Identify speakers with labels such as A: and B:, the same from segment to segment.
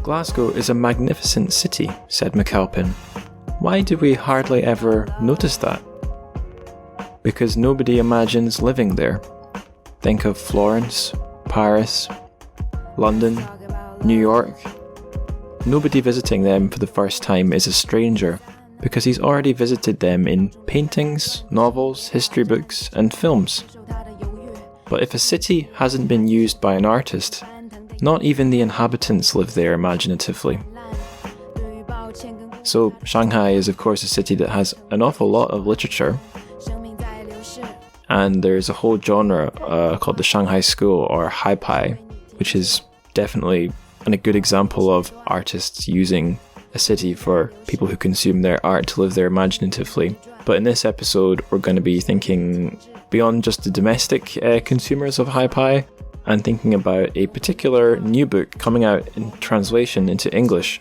A: Glasgow is a magnificent city, said McAlpin. Why do we hardly ever notice that? Because nobody imagines living there. Think of Florence, Paris, London, New York. Nobody visiting them for the first time is a stranger, because he's already visited them in paintings, novels, history books, and films. But if a city hasn't been used by an artist, not even the inhabitants live there imaginatively. So Shanghai is of course a city that has an awful lot of literature, and there's a whole genre called the Shanghai School, or Haipai, which is definitely a good example of artists using a city for people who consume their art to live there imaginatively. But in this episode, we're going to be thinking beyond just the domestic consumers of Haipai, and thinking about a particular new book coming out in translation into English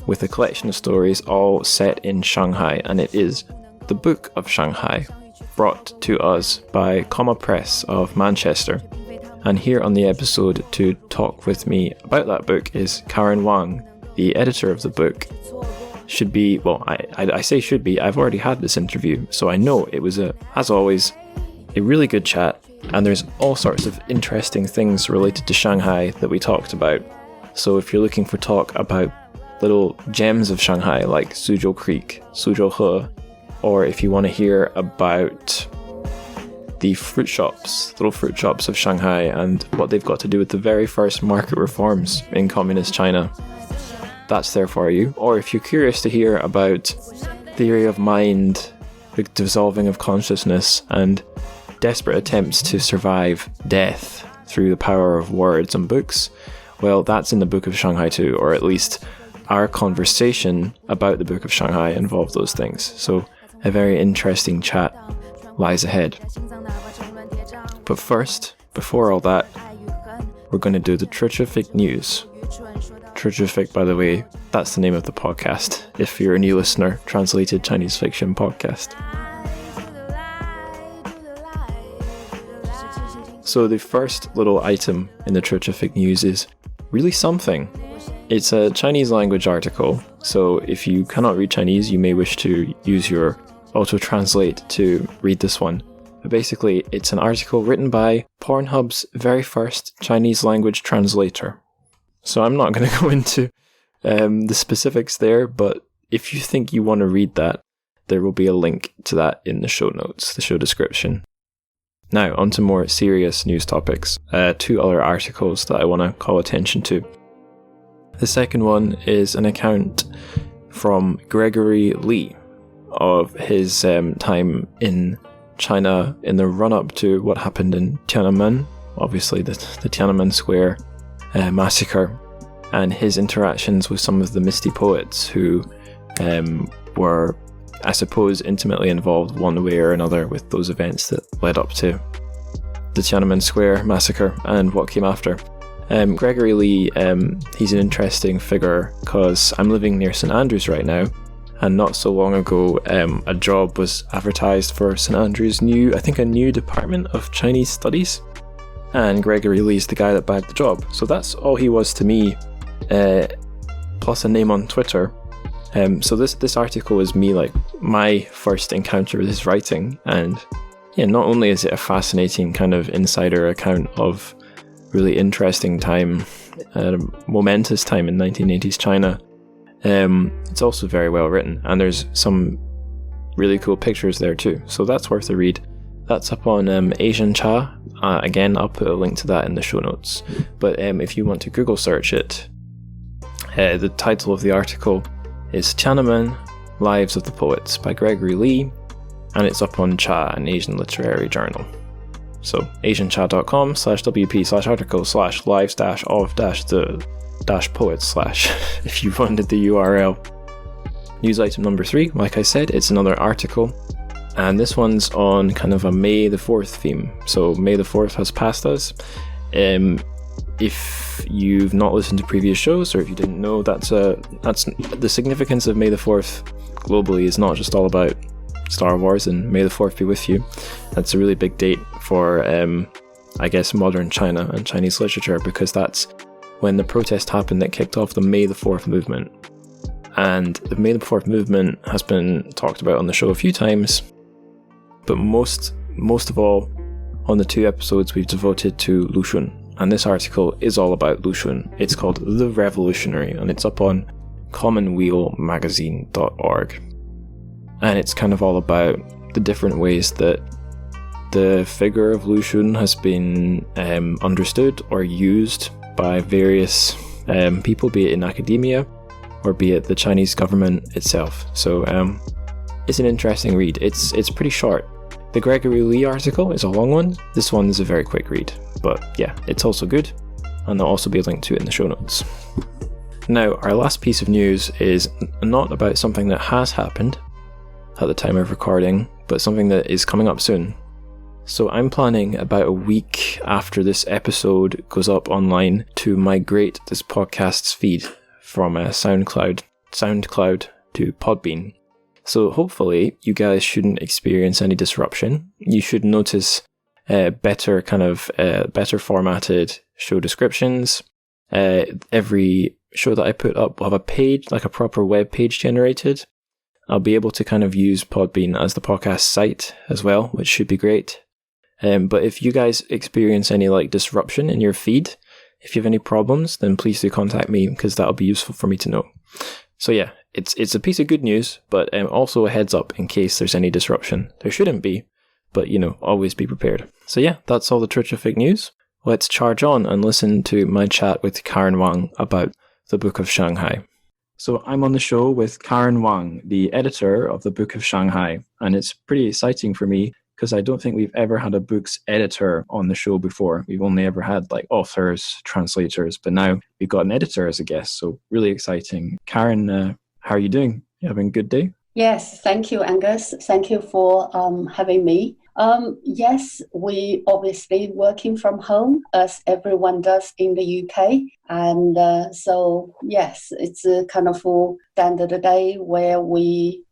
A: with a collection of stories all set in Shanghai, and it is the Book of Shanghai, brought to us by Comma Press of Manchester. And here on the episode to talk with me about that book is Karen Wang, the editor of the book. Should be, well, I say should be, I've already had this interview, so I know it was, as always, a really good chat, and there's all sorts of interesting things related to Shanghai that we talked about. So if you're looking for talk about little gems of Shanghai like Suzhou Creek, Suzhou He, or if you want to hear about the little fruit shops of Shanghai and what they've got to do with the very first market reforms in communist China, that's there for you. Or if you're curious to hear about theory of mind, the dissolving of consciousness, and desperate attempts to survive death through the power of words and books, well, that's in the Book of Shanghai too, or at least our conversation about the Book of Shanghai involved those things. So a very interesting chat lies ahead. But first, before all that, we're going to do the Terrific News. Terrific, by the way, that's the name of the podcast, if you're a new listener, translated Chinese fiction podcast. So the first little item in the Terrific News is really something. It's a Chinese language article, so if you cannot read Chinese, you may wish to use your auto-translate to read this one. But basically, it's an article written by Pornhub's very first Chinese language translator. So I'm not going to go into the specifics there, but if you think you want to read that, there will be a link to that in the show notes, the show description. Now, on to more serious news topics. Two other articles that I want to call attention to. The second one is an account from Gregory Lee of his time in China in the run-up to what happened in Tiananmen, obviously the Tiananmen Square massacre, and his interactions with some of the Misty Poets who were, I suppose, intimately involved one way or another with those events that led up to the Tiananmen Square massacre and what came after. Gregory Lee, he's an interesting figure because I'm living near St Andrews right now, and not so long ago a job was advertised for St Andrews' new Department of Chinese Studies, and Gregory Lee's the guy that bagged the job. So that's all he was to me, plus a name on Twitter. So this article is me, like, my first encounter with his writing, and yeah, not only is it a fascinating kind of insider account of really interesting time, momentous time in 1980s China, it's also very well written, and there's some really cool pictures there too, so that's worth a read. That's up on Asian Cha. Again, I'll put a link to that in the show notes, but if you want to Google search it, the title of the article is Tiananmen, Lives of the Poets by Gregory Lee, and it's up on Cha, an Asian literary journal. So asiancha.com/wp/article/lives-of-the-poets/ if you wanted the URL. News item number 3, like I said, it's another article, and this one's on kind of a May the 4th theme. So May the 4th has passed us. If you've not listened to previous shows, or if you didn't know, that's the significance of May the 4th globally is not just all about Star Wars and May the 4th be with you. That's a really big date for, I guess, modern China and Chinese literature, because that's when the protest happened that kicked off the May the 4th movement. And the May the 4th movement has been talked about on the show a few times, but most of all, on the 2 episodes we've devoted to Lushun. And this article is all about Lushun. It's called The Revolutionary, and it's up on commonwealmagazine.org. And it's kind of all about the different ways that the figure of Lushun has been understood or used by various people, be it in academia or be it the Chinese government itself. So it's an interesting read. It's pretty short. The Gregory Lee article is a long one. This one is a very quick read. But yeah, it's also good, and there'll also be a link to it in the show notes. Now, our last piece of news is not about something that has happened at the time of recording, but something that is coming up soon. So I'm planning about a week after this episode goes up online to migrate this podcast's feed from SoundCloud to Podbean. So hopefully you guys shouldn't experience any disruption. You should notice better formatted show descriptions. Every show that I put up will have a page, like a proper web page generated. I'll be able to kind of use Podbean as the podcast site as well, which should be great. But if you guys experience any like disruption in your feed, if you have any problems, then please do contact me, because that'll be useful for me to know. So yeah, it's a piece of good news, but also a heads up in case there's any disruption. There shouldn't be, but always be prepared. So yeah, that's all the terrific news. Let's charge on and listen to my chat with Karen Wang about the Book of Shanghai. So I'm on the show with Karen Wang, the editor of the Book of Shanghai, and it's pretty exciting for me because I don't think we've ever had a book's editor on the show before. We've only ever had like authors, translators, but now we've got an editor as a guest, so really exciting. Karen, how are you doing? You having a good day?
B: Yes, thank you, Angus. Thank you for having me. Yes, we obviously working from home as everyone does in the UK. And so, yes, it's a kind of a standard day where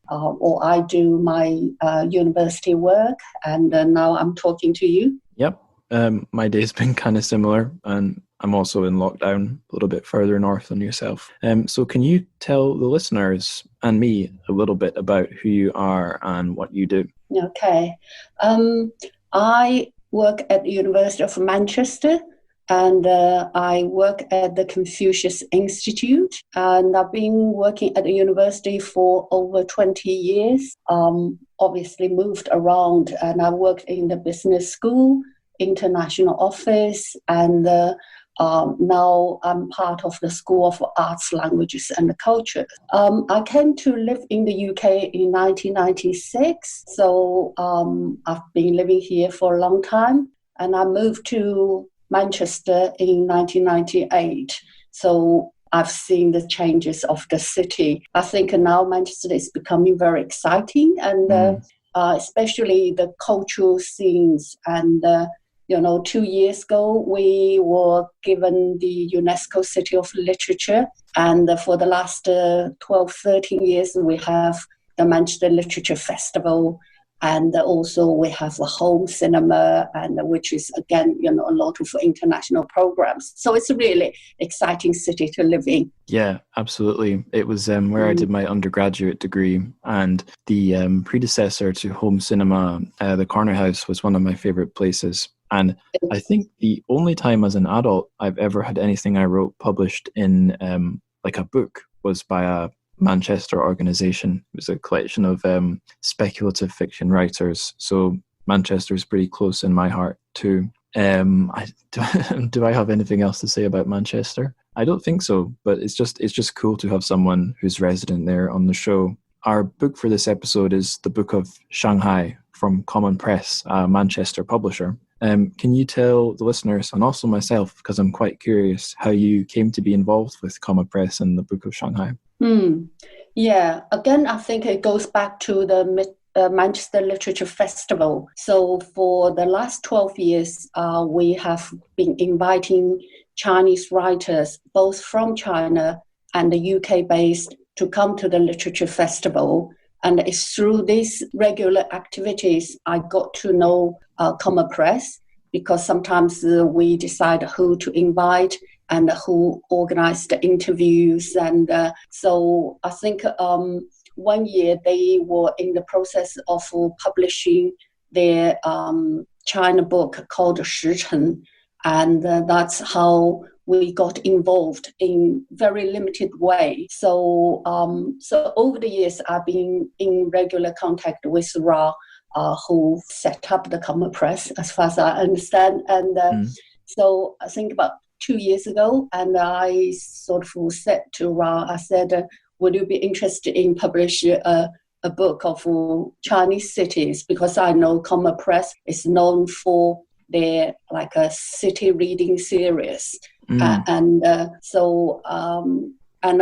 B: I do my university work, and now I'm talking to you.
A: Yep. My day's been kind of similar, and I'm also in lockdown a little bit further north than yourself. So can you tell the listeners and me a little bit about who you are and what you do?
B: Okay. I work at the University of Manchester, and I work at the Confucius Institute, and I've been working at the university for over 20 years. Obviously moved around, and I worked in the business school, international office, and now I'm part of the School of Arts, Languages and Culture. I came to live in the UK in 1996, so I've been living here for a long time, and I moved to Manchester in 1998. So I've seen the changes of the city. I think now Manchester is becoming very exciting, and especially the cultural scenes. And 2 years ago, we were given the UNESCO City of Literature. And for the last 12, 13 years, we have the Manchester Literature Festival. And also we have the home cinema, and which is, again, a lot of international programs. So it's a really exciting city to live in.
A: Yeah, absolutely. It was where I did my undergraduate degree, and the predecessor to home cinema, the Corner House, was one of my favorite places. And I think the only time as an adult I've ever had anything I wrote published in like a book was by a Manchester organization. It was a collection of speculative fiction writers. So Manchester is pretty close in my heart too. Do I have anything else to say about Manchester? I don't think so, but it's just cool to have someone who's resident there on the show. Our book for this episode is The Book of Shanghai from Common Press, a Manchester publisher. Can you tell the listeners, and also myself, because I'm quite curious, how you came to be involved with Common Press and the Book of Shanghai?
B: Yeah, again, I think it goes back to the Manchester Literature Festival. So for the last 12 years, we have been inviting Chinese writers, both from China and the UK-based, to come to the Literature Festival. And it's through these regular activities I got to know Common Press, because sometimes we decide who to invite and who organized the interviews. And so I think 1 year they were in the process of publishing their China book called 十城, and that's how we got involved in very limited way. So over the years, I've been in regular contact with Ra, who set up the Common Press, as far as I understand. And so I think about 2 years ago, and I sort of said to Ra, I said, would you be interested in publishing a book of Chinese cities? Because I know Common Press is known for their like a city reading series. And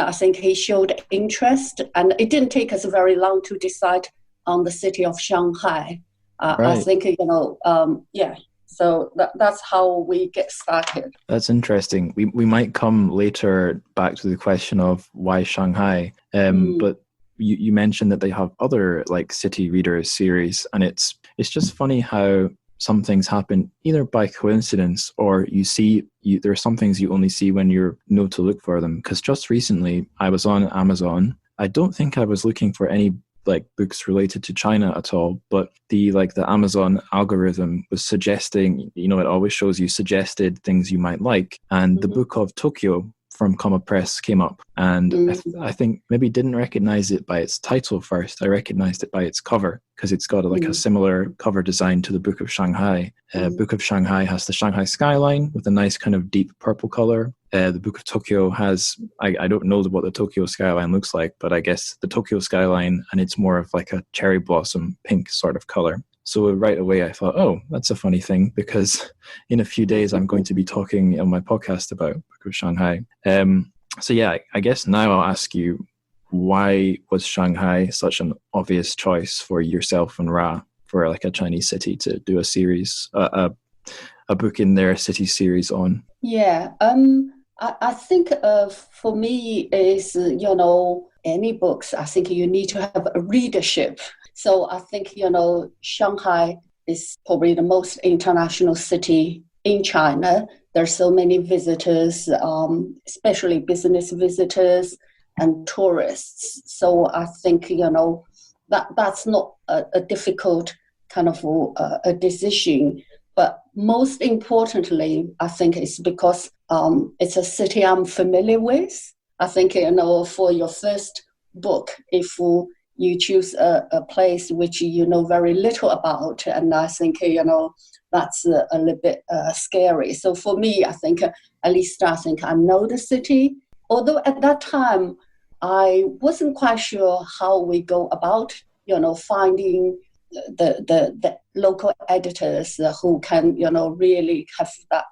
B: I think he showed interest, and it didn't take us very long to decide on the city of Shanghai.
A: Right.
B: I think, so that's how we get started.
A: That's interesting. We might come later back to the question of why Shanghai, but you mentioned that they have other like city readers series, and it's just funny how some things happen either by coincidence or there are some things you only see when you know to look for them. Because just recently I was on Amazon. I don't think I was looking for any like books related to China at all, but the Amazon algorithm was suggesting, it always shows you suggested things you might like, and the Book of Tokyo from Comma Press came up, and I think maybe didn't recognize it by its title first. I recognized it by its cover because it's got a similar cover design to the Book of Shanghai. Book of Shanghai has the Shanghai skyline with a nice kind of deep purple color. The Book of Tokyo has, I don't know what the Tokyo skyline looks like, but I guess the Tokyo skyline, and it's more of like a cherry blossom pink sort of color. So right away I thought, oh, that's a funny thing, because in a few days I'm going to be talking on my podcast about Book of Shanghai. So yeah, I guess now I'll ask you, why was Shanghai such an obvious choice for yourself and Ra for like a Chinese city to do a series, a book in their city series on?
B: Yeah, I think for me is, any books, I think you need to have a readership. So I think, Shanghai is probably the most international city in China. There's so many visitors, especially business visitors and tourists. So I think, that's not a difficult kind of a decision. But most importantly, I think it's because it's a city I'm familiar with. I think, for your first book, if you choose a place which you know very little about, and I think, that's a little bit scary. So for me, I think, at least I think I know the city. Although at that time, I wasn't quite sure how we go about, finding the local editors who can, really have that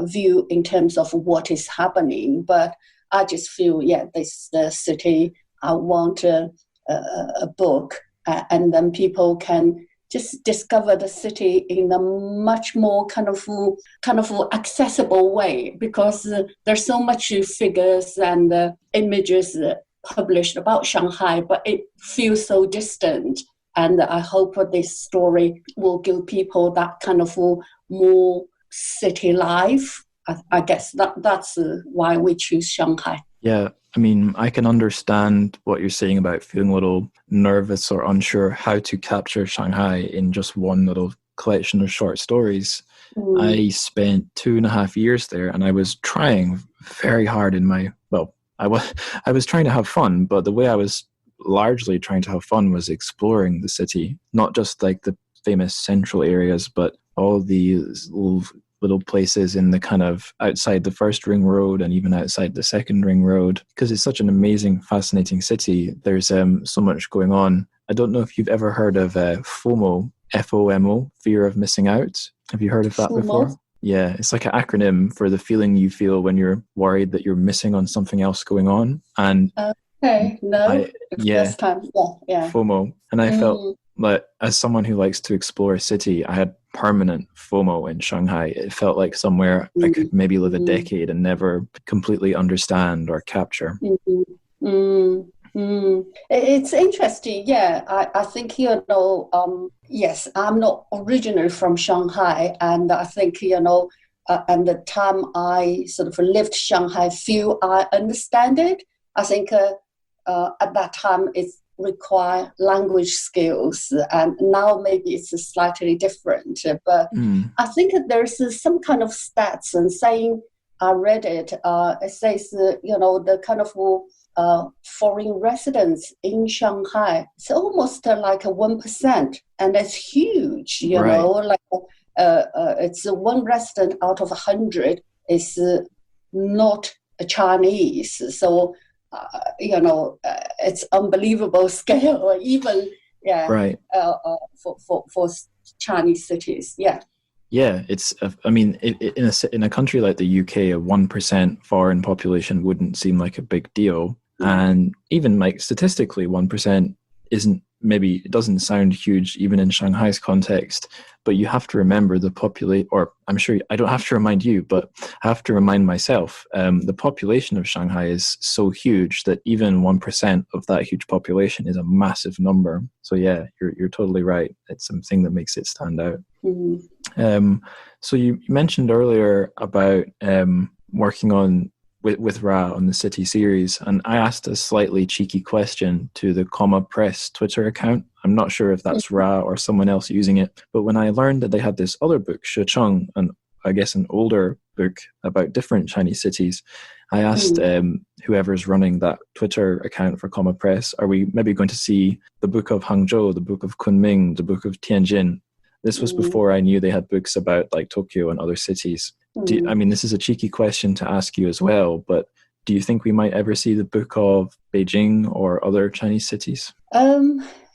B: view in terms of what is happening. But I just feel, this is the city. I want a book, and then people can just discover the city in a much more kind of accessible way, because there's so much figures and images published about Shanghai, but it feels so distant. And I hope this story will give people that kind of more city life. I guess that's why we choose Shanghai.
A: Yeah, I mean, I can understand what you're saying about feeling a little nervous or unsure how to capture Shanghai in just one little collection of short stories. I spent 2.5 years there, and I was trying very hard I was trying to have fun, but the way I was largely trying to have fun was exploring the city, not just like the famous central areas, but all these little places in the kind of outside the first ring road and even outside the second ring road, because it's such an amazing, fascinating city. There's so much going on. I don't know if you've ever heard of FOMO, FOMO, fear of missing out. Have you heard of that before? Yeah, it's like an acronym for the feeling you feel when you're worried that you're missing on something else going on. And
B: first time. Yeah.
A: FOMO. And I felt like, as someone who likes to explore a city, I had permanent FOMO in Shanghai. It felt like somewhere I could maybe live a decade and never completely understand or capture.
B: It's interesting. Yeah, I think, yes, I'm not originally from Shanghai, and I think, and the time I sort of lived Shanghai, feel I understand it. I think at that time it require language skills, and now maybe it's slightly different. But I think there's some kind of stats and saying, I read it. It says the kind of foreign residents in Shanghai, it's almost like 1%, and that's huge. You
A: Right.
B: know, like it's one resident out of 100 is not a Chinese. So it's unbelievable scale, even
A: Right.
B: for Chinese cities. Yeah.
A: Yeah, it's. I mean, in a country like the UK, a 1% foreign population wouldn't seem like a big deal, and even like statistically, 1% isn't. Maybe it doesn't sound huge even in Shanghai's context, but you have to remember the population. Or I'm sure I don't have to remind you, but I have to remind myself. The population of Shanghai is so huge that even 1% of that huge population is a massive number. So yeah, you're totally right. It's something that makes it stand out.
B: Mm-hmm.
A: So you mentioned earlier about working on with Ra on the City series, and I asked a slightly cheeky question to the Comma Press Twitter account. I'm not sure if that's Ra or someone else using it, but when I learned that they had this other book, Shecheng, and I guess an older book about different Chinese cities, I asked whoever's running that Twitter account for Comma Press, are we maybe going to see the Book of Hangzhou, the Book of Kunming, the Book of Tianjin? This was before I knew they had books about like Tokyo and other cities. I mean, this is a cheeky question to ask you as well, but do you think we might ever see the book of Beijing or other Chinese cities?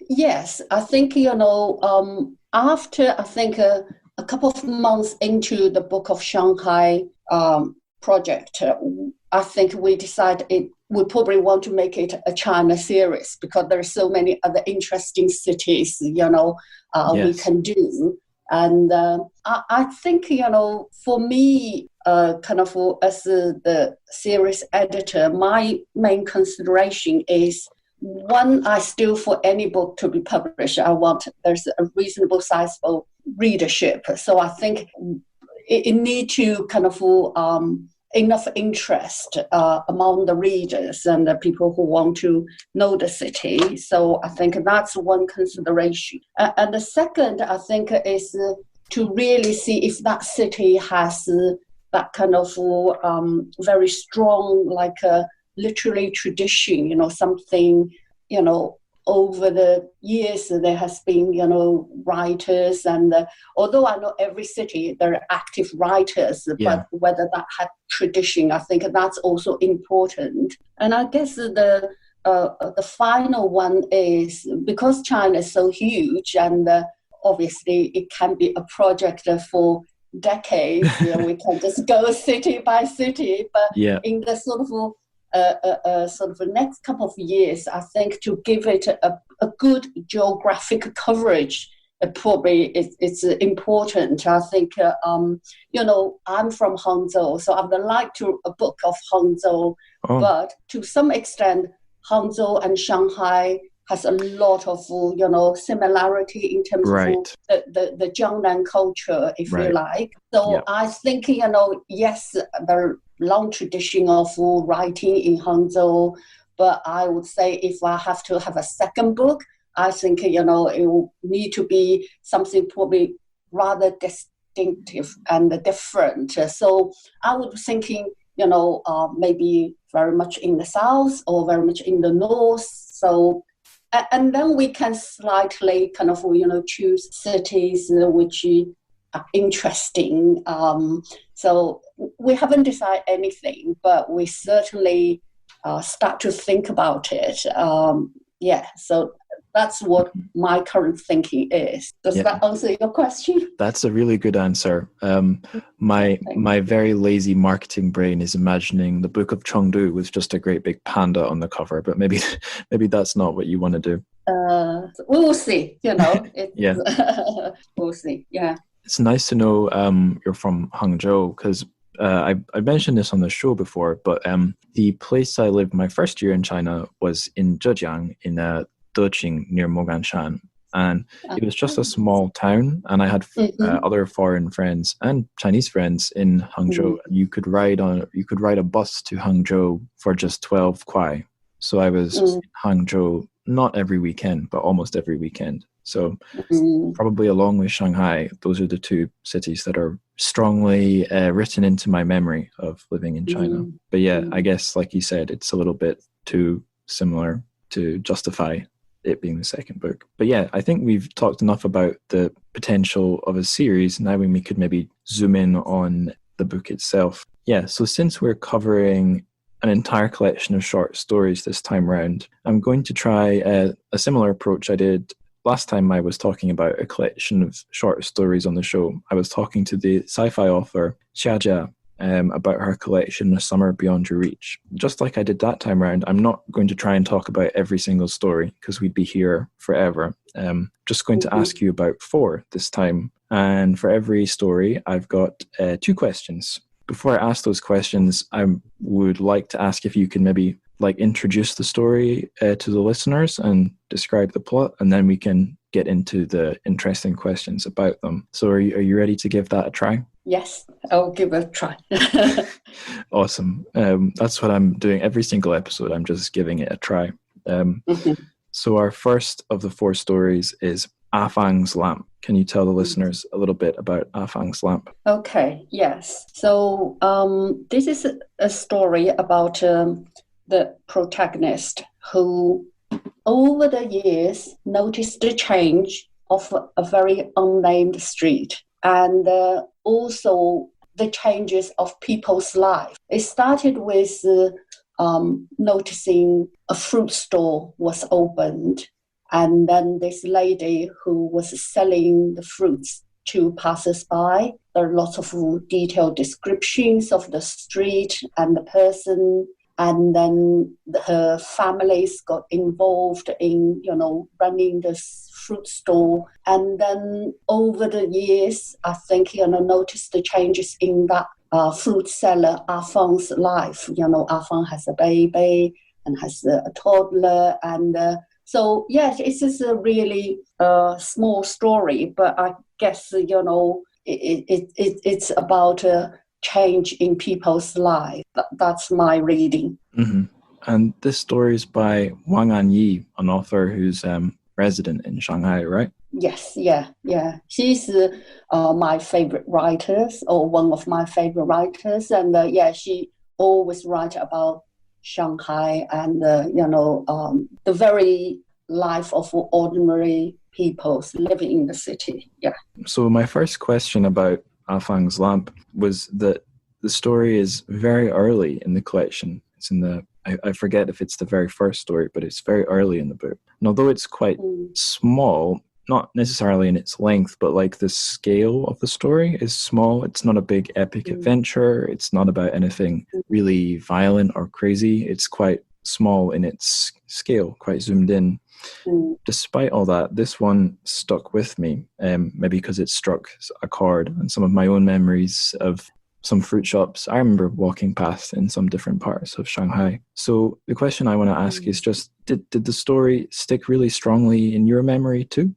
B: Yes, I think, after I think a couple of months into the Book of Shanghai project, I think we decided we probably want to make it a China series because there are so many other interesting cities, we can do. And I think, for me, kind of as the series editor, my main consideration is, one, I still, for any book to be published, I want there's a reasonable sizable readership. So I think it need to kind of enough interest among the readers and the people who want to know the city. So I think that's one consideration. And the second, I think, is to really see if that city has that kind of very strong, like literary tradition, something, over the years there has been, writers, and although I know every city there are active writers, but whether that had tradition, I think that's also important. And I guess the final one is, because China is so huge, and obviously it can be a project for decades. We can just go city by city, but in the sort of the next couple of years, I think to give it a good geographic coverage, probably it's important. I think, I'm from Hangzhou, so I would like to a book of Hangzhou, but to some extent, Hangzhou and Shanghai has a lot of, similarity in terms of the Jiangnan culture, if you like. So I think, yes, the long tradition of writing in Hangzhou, but I would say if I have to have a second book, I think, it will need to be something probably rather distinctive and different. So I was thinking, maybe very much in the south or very much in the north. So, and then we can slightly kind of, choose cities which are interesting. So we haven't decided anything, but we certainly start to think about it. So that's what my current thinking is. Does that answer your question?
A: That's a really good answer. My very lazy marketing brain is imagining the Book of Chengdu with just a great big panda on the cover, but maybe that's not what you want to do.
B: We will see. We'll see. Yeah.
A: It's nice to know you're from Hangzhou, because I mentioned this on the show before, but the place I lived my first year in China was in Zhejiang, in Deqing, near Moganshan. and it was just a small town, and I had other foreign friends and Chinese friends in Hangzhou. You could ride a bus to Hangzhou for just 12 kuai. So I was in Hangzhou not every weekend, but almost every weekend. So probably along with Shanghai, those are the two cities that are strongly written into my memory of living in China. But yeah, I guess like you said, it's a little bit too similar to justify it being the second book. But yeah, I think we've talked enough about the potential of a series. Now we could maybe zoom in on the book itself. Yeah, so since we're covering an entire collection of short stories this time round, I'm going to try a similar approach I did last time I was talking about a collection of short stories on the show. I was talking to the sci-fi author Xia Jia about her collection, A Summer Beyond Your Reach. Just like I did that time around, I'm not going to try and talk about every single story because we'd be here forever. Just going to ask you about 4 this time. And for every story, I've got 2 questions. Before I ask those questions, I would like to ask if you can maybe introduce the story to the listeners and describe the plot, and then we can get into the interesting questions about them. So are you ready to give that a try?
B: Yes, I'll give it a try.
A: Awesome. That's what I'm doing every single episode. I'm just giving it a try. So our first of the 4 stories is Ah Fang's Lamp. Can you tell the listeners a little bit about Ah Fang's Lamp?
B: Okay, yes. So this is a story about the protagonist who, over the years, noticed the change of a very unnamed street, and also the changes of people's life. It started with noticing a fruit store was opened, and then this lady who was selling the fruits to passers-by. There are lots of detailed descriptions of the street and the person, and then her families got involved in, running this fruit store. And then over the years, I think, noticed the changes in that fruit seller, Ah Fang's life. Ah Fang has a baby and has a toddler. And so, yes, it's just a really small story, but I guess, it's about change in people's life. That's my reading.
A: And this story is by Wang Anyi, an author who's resident in Shanghai, right?
B: Yes, yeah. She's my favorite writer, or one of my favorite writers, and she always writes about Shanghai and the very life of ordinary people living in the city. Yeah.
A: So my first question about Ah Fang's Lamp was that the story is very early in the collection. It's in the, I forget if it's the very first story, but it's very early in the book. And although it's quite small, not necessarily in its length, but the scale of the story is small. It's not a big epic adventure. It's not about anything really violent or crazy. It's quite small in its scale, quite zoomed in. Despite all that, this one stuck with me, maybe because it struck a chord, and some of my own memories of some fruit shops I remember walking past in some different parts of Shanghai. So the question I want to ask is just, did the story stick really strongly in your memory too?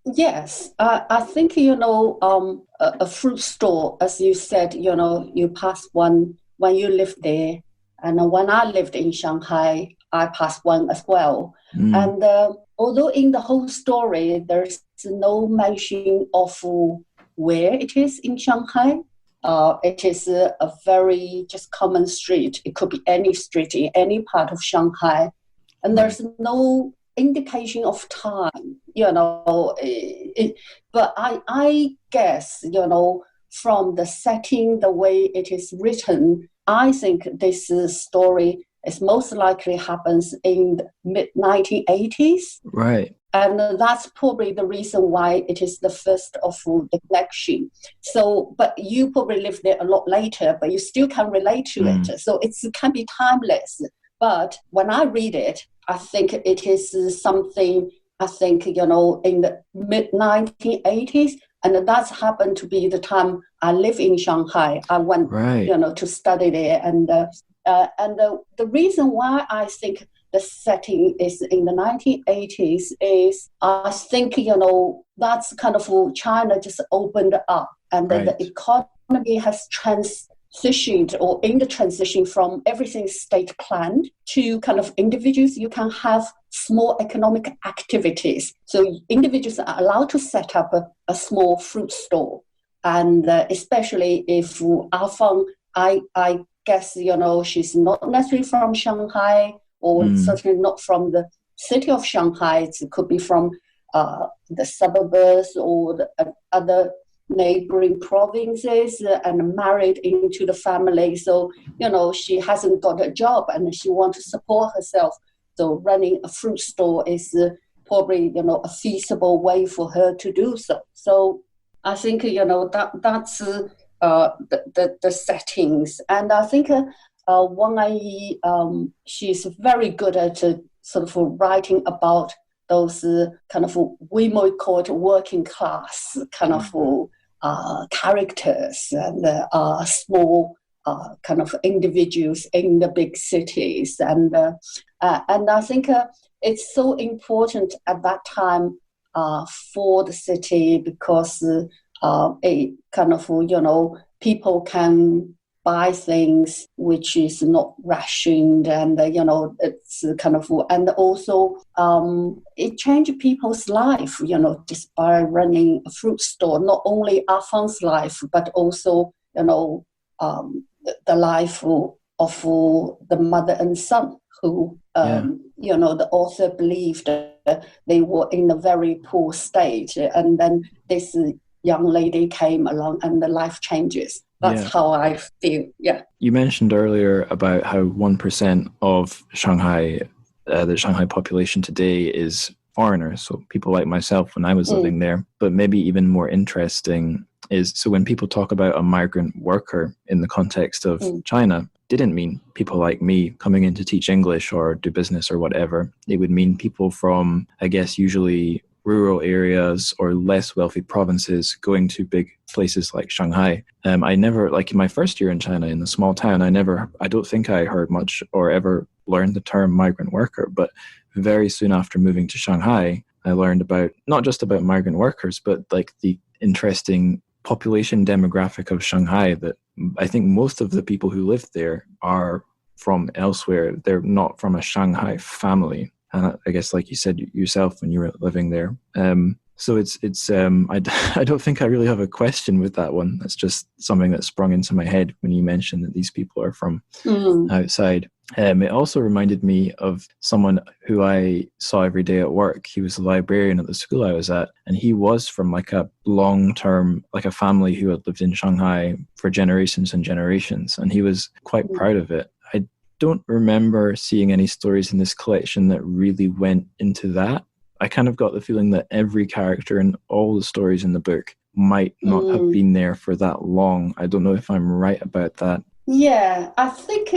B: Yes, I think, a fruit store, as you said, you pass one when you live there. And when I lived in Shanghai, I passed one as well. And although in the whole story, there's no mention of where it is in Shanghai, it is a very just common street. It could be any street in any part of Shanghai. And there's no indication of time, but I guess, from the setting, the way it is written, I think this story is most likely happens in the mid-1980s.
A: Right.
B: And that's probably the reason why it is the first of the collection. So, but you probably lived there a lot later, but you still can relate to it. So it can be timeless. But when I read it, I think it is something, in the mid-1980s. And that's happened to be the time I live in Shanghai. I went, to study there. And the reason why I think the setting is in the 1980s is, I think, that's kind of China just opened up, and then the economy has transitioned or in the transition from everything state planned to kind of individuals. You can have small economic activities. So individuals are allowed to set up a small fruit store. And especially if Afang, I guess, she's not necessarily from Shanghai, or certainly not from the city of Shanghai. It could be from the suburbs or the other neighboring provinces, and married into the family. So, she hasn't got a job and she wants to support herself. So running a fruit store is probably, a feasible way for her to do so. So I think, that's the settings. And I think Wang Yi, she's very good at sort of writing about those kind of, we might call it working class kind of characters and small kind of individuals in the big cities. And I think it's so important at that time for the city, because it kind of, people can buy things which is not rationed, and it's kind of, and also it changed people's life, just by running a fruit store. Not only Afang's life, but also the life of the mother and son, who the author believed they were in a very poor state, and then this young lady came along and the life changes. That's how I feel. Yeah.
A: You mentioned earlier about how 1% of Shanghai, the Shanghai population today, is foreigners. So people like myself when I was living there. But maybe even more interesting is, so when people talk about a migrant worker in the context of China, didn't mean people like me coming in to teach English or do business or whatever. It would mean people from, I guess, usually rural areas or less wealthy provinces going to big places like Shanghai. I never, like in my first year in China, in the small town, I don't think I heard much or ever learned the term migrant worker. But very soon after moving to Shanghai, I learned about, not just about migrant workers, but like the interesting population demographic of Shanghai, that I think most of the people who live there are from elsewhere. They're not from a Shanghai family. And I guess, like you said yourself when you were living there. So I don't think I really have a question with that one. That's just something that sprung into my head when you mentioned that these people are from outside. It also reminded me of someone who I saw every day at work. He was a librarian at the school I was at, and he was from like a long-term, like a family who had lived in Shanghai for generations and generations, and he was quite proud of it. I don't remember seeing any stories in this collection that really went into that. I kind of got the feeling that every character in all the stories in the book might not have been there for that long. I don't know if I'm right about that.
B: Yeah, I think,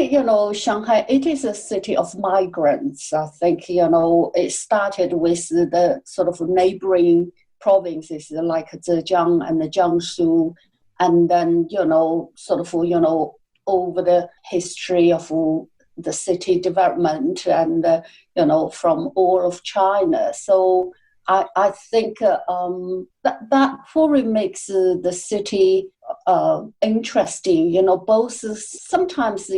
B: Shanghai, it is a city of migrants. I think, it started with the sort of neighboring provinces like Zhejiang and Jiangsu, and then, sort of, over the history of the city development and, from all of China. So I think that probably makes the city interesting, both sometimes,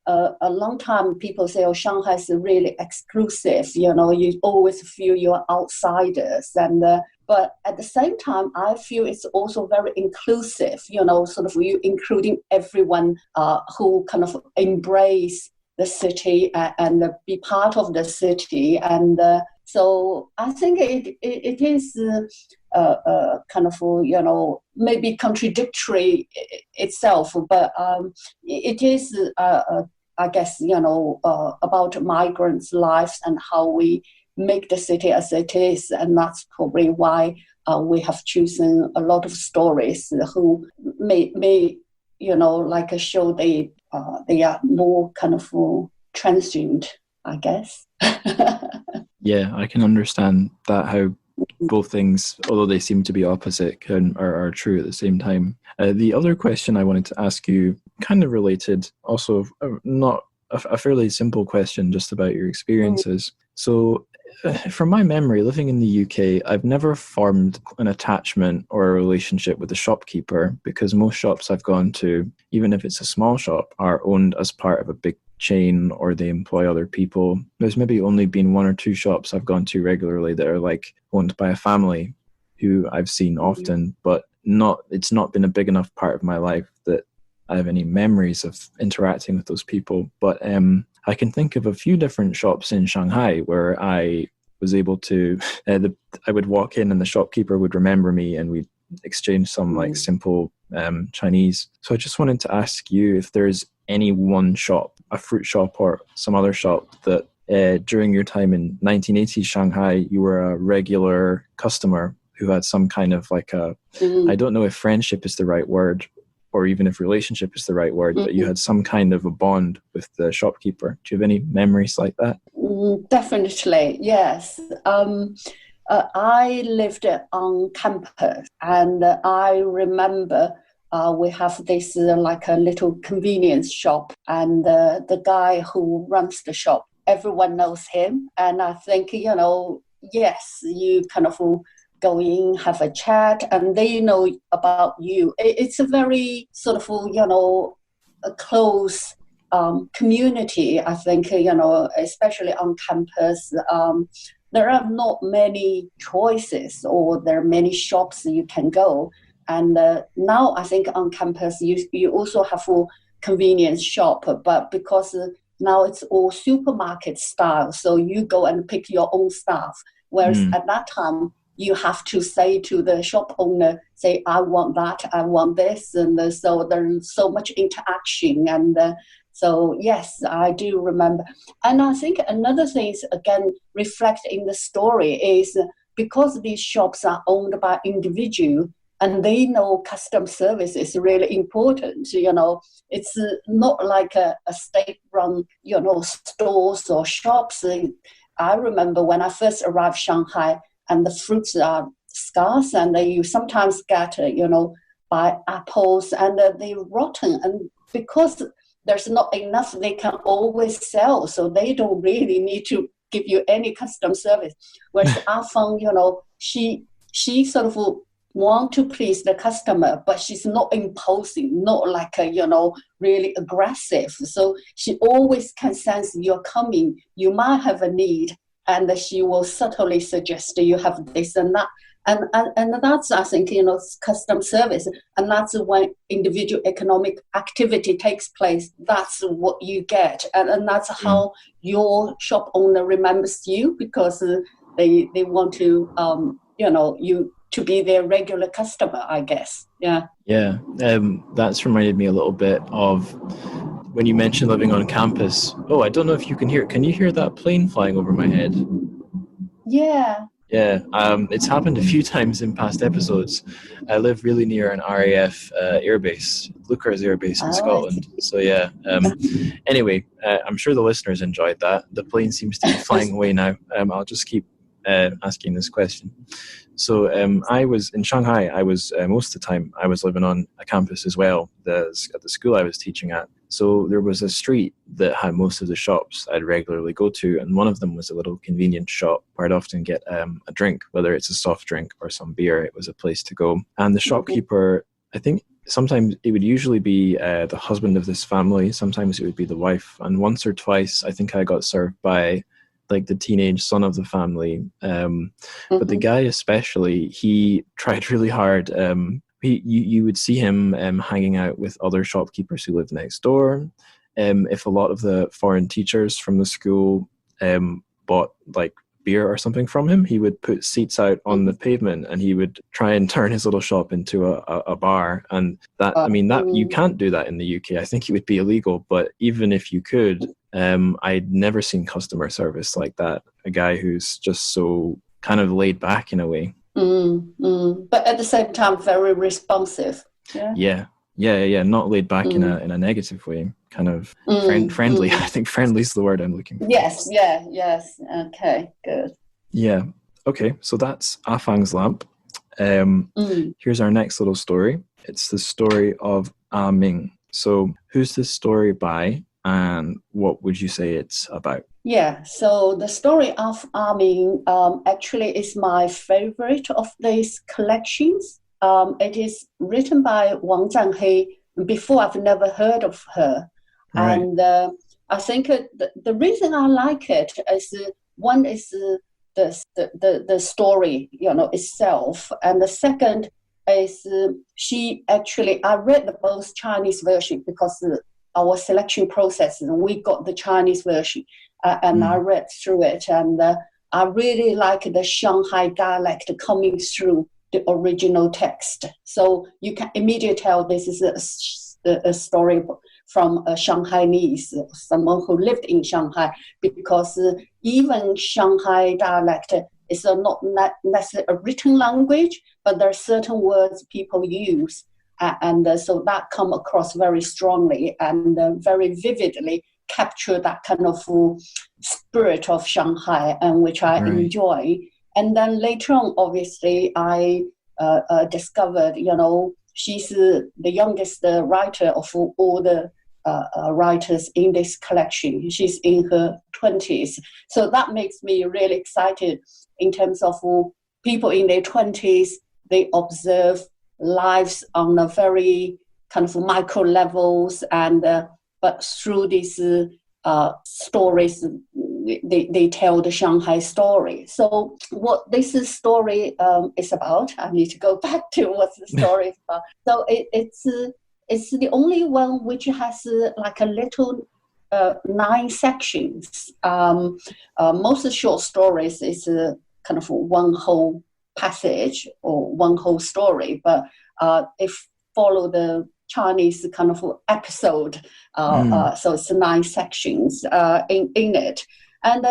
B: a long time people say, oh, Shanghai is really exclusive, you always feel you're outsiders. And but at the same time, I feel it's also very inclusive, sort of you including everyone who kind of embrace the city and be part of the city. And so I think it is kind of, maybe contradictory itself, but it is, I guess, about migrants' lives and how we make the city as it is. And that's probably why we have chosen a lot of stories who may like a show, they are more kind of transient, I guess.
A: Yeah, I can understand that, how both things, although they seem to be opposite, are true at the same time. The other question I wanted to ask you, kind of related, also not a fairly simple question just about your
B: Mm,
A: experiences. So, from my memory, living in the UK, I've never formed an attachment or a relationship with a shopkeeper because most shops I've gone to, even if it's a small shop, are owned as part of a big chain or they employ other people. There's maybe only been one or two shops I've gone to regularly that are like owned by a family who I've seen
B: mm,
A: often, but it's not been a big enough part of my life that I have any memories of interacting with those people. But I can think of a few different shops in Shanghai where I was able to, I would walk in and the shopkeeper would remember me and we'd exchange some like
B: mm.
A: simple Chinese. So I just wanted to ask you if there's any one shop, a fruit shop or some other shop that during your time in 1980s Shanghai, you were a regular customer who had some kind of like I
B: Mm,
A: don't know if friendship is the right word or even if relationship is the right word, but you
B: mm,
A: had some kind of a bond with the shopkeeper. Do you have any memories like that?
B: definitely, yes. I lived on campus, and I remember we have this like a little convenience shop, and the guy who runs the shop, everyone knows him, and I think yes, you kind of go in, have a chat, and they know about you. It's a very sort of a close community. I think especially on campus. There are not many choices or there are many shops you can go. And now I think on campus you also have a convenience shop, but because now it's all supermarket style, so you go and pick your own stuff. Whereas
A: Mm,
B: at that time, you have to say to the shop owner, say, I want that, I want this. And so there's so much interaction. And so, yes, I do remember. And I think another thing is, again, reflect in the story is because these shops are owned by individual and they know custom service is really important. It's not like a state-run, stores or shops. I remember when I first arrived Shanghai, and the fruits are scarce, and you sometimes get, buy apples, and they rotten, and because there's not enough, they can always sell, so they don't really need to give you any custom service. Whereas I found, she sort of want to please the customer, but she's not imposing, not like really aggressive. So she always can sense you're coming, you might have a need, and she will subtly suggest you have this and that. And that's, I think, custom service. And that's when individual economic activity takes place. That's what you get. And that's
A: mm.
B: how your shop owner remembers you, because they want to, you to be their regular customer, I guess. Yeah.
A: Yeah, that's reminded me a little bit of when you mentioned living on campus. Oh, I don't know if you can hear. Can you hear that plane flying over my head?
B: Yeah.
A: Yeah, it's happened a few times in past episodes. I live really near an RAF airbase, Lucas Air Base in
B: Oh, I
A: Scotland. So yeah. Anyway, I'm sure the listeners enjoyed that. The plane seems to be flying away now. I'll just keep asking this question. So I was in Shanghai. I was most of the time I was living on a campus as well, at the school I was teaching at. So there was a street that had most of the shops I'd regularly go to, and one of them was a little convenience shop where I'd often get a drink, whether it's a soft drink or some beer. It was a place to go, and the shopkeeper, I think. Sometimes it would usually be the husband of this family. Sometimes it would be the wife. And once or twice, I think I got served by like the teenage son of the family. But the
B: Mhm.
A: guy especially, he tried really hard. You would see him hanging out with other shopkeepers who lived next door. If a lot of the foreign teachers from the school bought like beer or something from him, he would put seats out on the
B: Mhm.
A: pavement and he would try and turn his little shop into a bar. And that, I mean, that you
B: Mm.
A: can't do that in the UK. I think it would be illegal, but even if you could, I'd never seen customer service like that. A guy who's just so kind of laid back in a way.
B: But at the same time, very responsive. Yeah.
A: Yeah, yeah. Not laid back in
B: Mm.
A: a negative way. Kind of
B: Mm.
A: friendly. I
B: Mm.
A: think friendly is the word I'm looking for.
B: Yes. Yeah. Yes. Okay. Good.
A: Yeah. Okay. So that's Afang's lamp.
B: Mm.
A: Here's our next little story. It's the story of Ah Ming. So who's this story by, and what would you say it's about?
B: Yeah, so the story of Armin actually is my favorite of these collections. It is written by Wang Zhanghei. Before, I've never heard of her.
A: Right.
B: And I think the reason I like it is one is the story, itself. And the second is I read both Chinese version because our selection process, we got the Chinese version. And I read through it, and I really like the Shanghai dialect coming through the original text. So you can immediately tell this is a story from a Shanghainese, someone who lived in Shanghai, because even Shanghai dialect is not necessarily a written language, but there are certain words people use. And so that come across very strongly and very vividly capture that kind of spirit of Shanghai, and which I enjoy. And then later on, obviously, I discovered, she's the youngest writer of all the writers in this collection. She's in her 20s. So that makes me really excited in terms of people in their 20s, they observe lives on a very kind of micro levels, and but through these stories, they tell the Shanghai story. So what this story is about, I need to go back to what the story is about. So it's the only one which has like a little 9 sections. Most short stories is kind of one whole passage or one whole story, but if follow the Chinese kind of episode, so it's 9 sections in it. And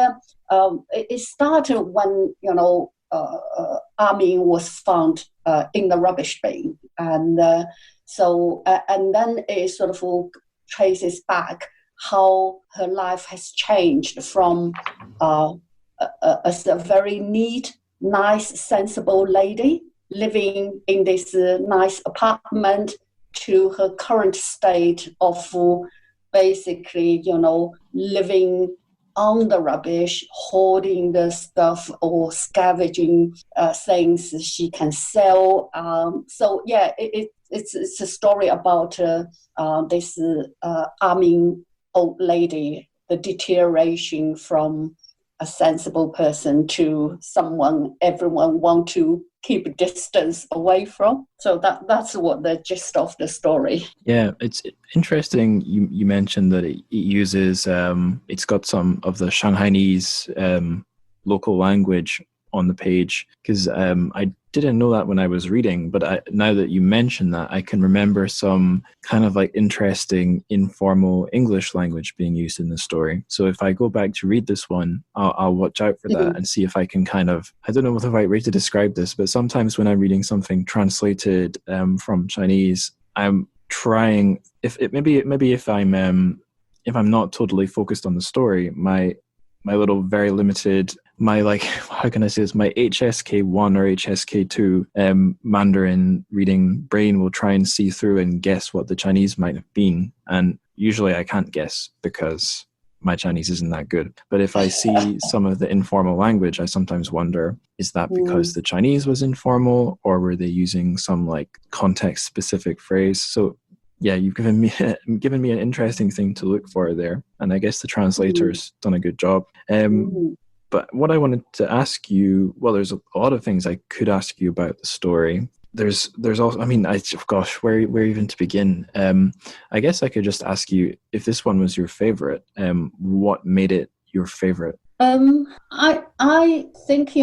B: it started when, Armin was found in the rubbish bin. And and then it sort of traces back how her life has changed from as a very neat, nice, sensible lady living in this nice apartment to her current state of basically, living on the rubbish, hoarding the stuff or scavenging things she can sell. So yeah, it's a story about this Armin old lady, the deterioration from a sensible person to someone everyone want to keep a distance away from. So that's what the gist of the story.
A: Yeah, it's interesting. You mentioned that it uses it's got some of the Shanghainese local language on the page, because I didn't know that when I was reading, but now that you mention that, I can remember some kind of like interesting informal English language being used in the story. So if I go back to read this one, I'll watch out for that and see if I can kind of, I don't know what the right way to describe this, but sometimes when I'm reading something translated from Chinese, I'm trying, if I'm not totally focused on the story, my little very limited, how can I say this, my HSK1 or HSK2 Mandarin reading brain will try and see through and guess what the Chinese might have been. And usually I can't guess because my Chinese isn't that good. But if I see some of the informal language, I sometimes wonder, is that because the Chinese was informal, or were they using some like context specific phrase? So yeah, you've given me an interesting thing to look for there, and I guess the translator's done a good job. But what I wanted to ask you, well, there's a lot of things I could ask you about the story. There's also, where even to begin? I guess I could just ask you, if this one was your favorite, what made it your favorite?
B: I think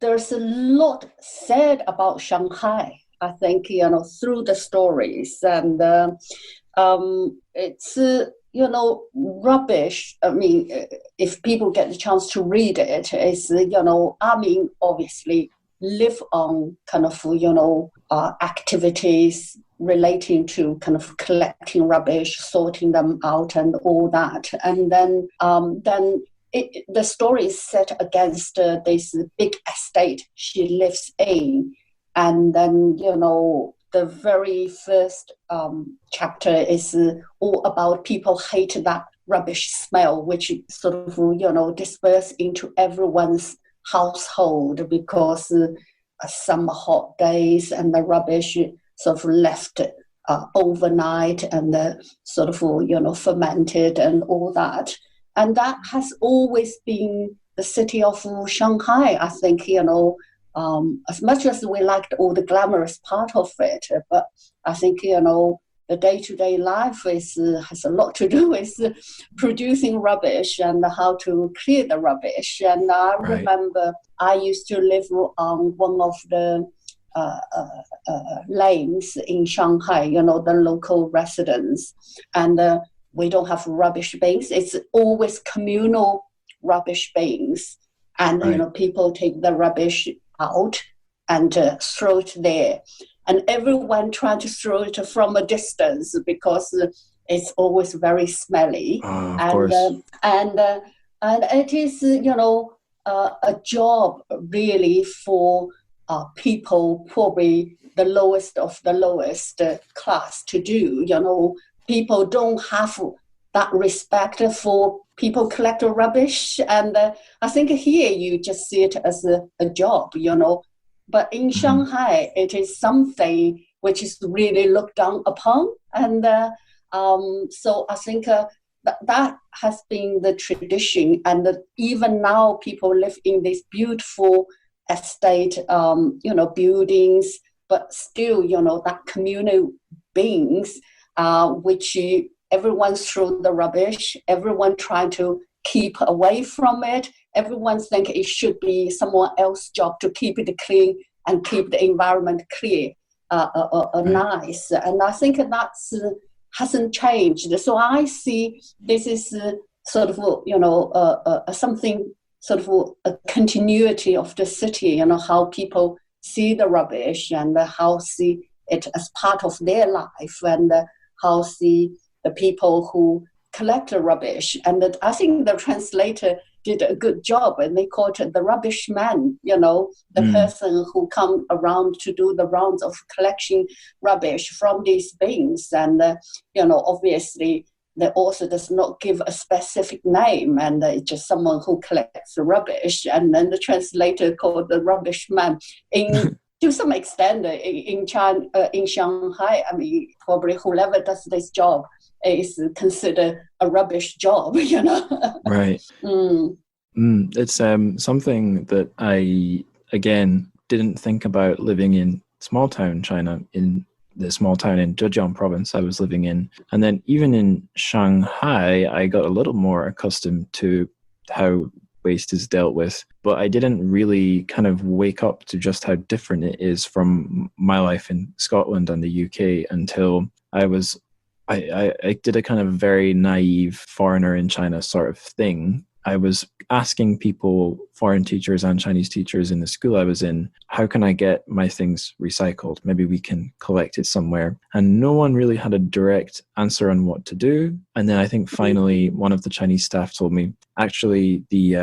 B: there's a lot said about Shanghai. I think through the stories, and it's rubbish. I mean, if people get the chance to read it, it's Armin obviously live on kind of activities relating to kind of collecting rubbish, sorting them out, and all that, and then the story is set against this big estate she lives in. And then, the very first chapter is all about people hate that rubbish smell, which sort of, disperse into everyone's household because some hot days and the rubbish sort of left overnight and sort of, fermented and all that. And that has always been the city of Shanghai, I think, as much as we liked all the glamorous part of it, but I think, the day-to-day life has a lot to do with producing rubbish and how to clear the rubbish. And I remember I used to live on one of the lanes in Shanghai, the local residents. And we don't have rubbish bins. It's always communal rubbish bins. And, people take the rubbish out and throw it there. And everyone trying to throw it from a distance because it's always very smelly. And it is, a job really for people probably the lowest of the lowest class to do. People don't have that respect for people collect rubbish. And I think here you just see it as a job, But in Shanghai, it is something which is really looked down upon. And so I think that has been the tradition. And even now, people live in this beautiful estate, buildings, but still, that communal beings, which everyone throw the rubbish, everyone trying to keep away from it. Everyone think it should be someone else's job to keep it clean and keep the environment clear, nice. And I think that hasn't changed. So I see this is sort of, something, sort of a continuity of the city, how people see the rubbish and how see it as part of their life and how see the people who collect the rubbish. And I think the translator did a good job, and they called it the rubbish man, the person who come around to do the rounds of collecting rubbish from these bins. And, obviously the author does not give a specific name, and it's just someone who collects the rubbish. And then the translator called the rubbish man. To some extent, in China, in Shanghai, I mean, probably whoever does this job is considered a rubbish job,
A: Right. It's something that I, again, didn't think about living in small town China, in the small town in Zhejiang province I was living in. And then even in Shanghai, I got a little more accustomed to how waste is dealt with, but I didn't really kind of wake up to just how different it is from my life in Scotland and the UK until I did a kind of very naive foreigner in China sort of thing. I was asking people, foreign teachers and Chinese teachers in the school I was in, how can I get my things recycled? Maybe we can collect it somewhere. And no one really had a direct answer on what to do. And then I think finally one of the Chinese staff told me, actually the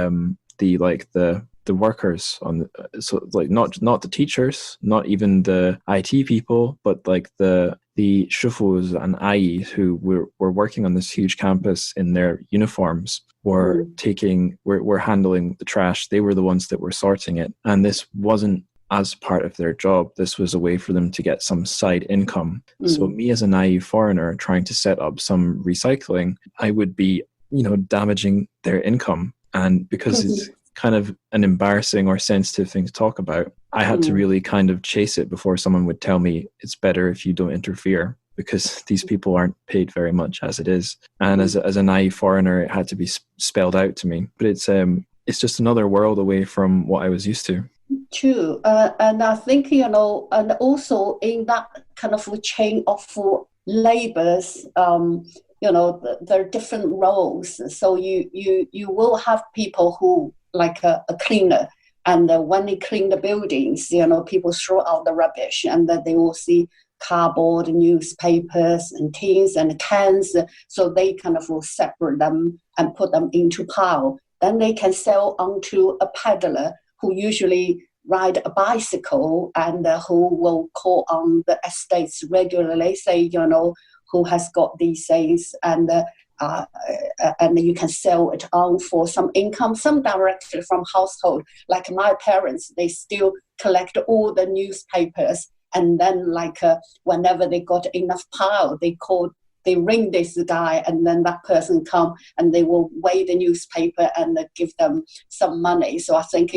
A: workers on not the teachers, not even the IT people, but like the shufus and ayis who were working on this huge campus in their uniforms were handling the trash. They were the ones that were sorting it. And this wasn't as part of their job. This was a way for them to get some side income. So me as a naive foreigner trying to set up some recycling, I would be, damaging their income. And because it's kind of an embarrassing or sensitive thing to talk about, I had to really kind of chase it before someone would tell me it's better if you don't interfere, because these people aren't paid very much as it is. And as a naive foreigner, it had to be spelled out to me. But it's just another world away from what I was used to.
B: True. And I think, and also in that kind of chain of labors, there are different roles. So you will have people who, like a cleaner, and when they clean the buildings, people throw out the rubbish, and then they will see cardboard, newspapers, and tins and cans. So they kind of will separate them and put them into pile. Then they can sell onto a peddler who usually ride a bicycle and who will call on the estates regularly, say, who has got these things, and and you can sell it on for some income, some directly from household. Like my parents, they still collect all the newspapers, and then whenever they got enough pile, they ring this guy, and then that person come and they will weigh the newspaper and give them some money. So I think,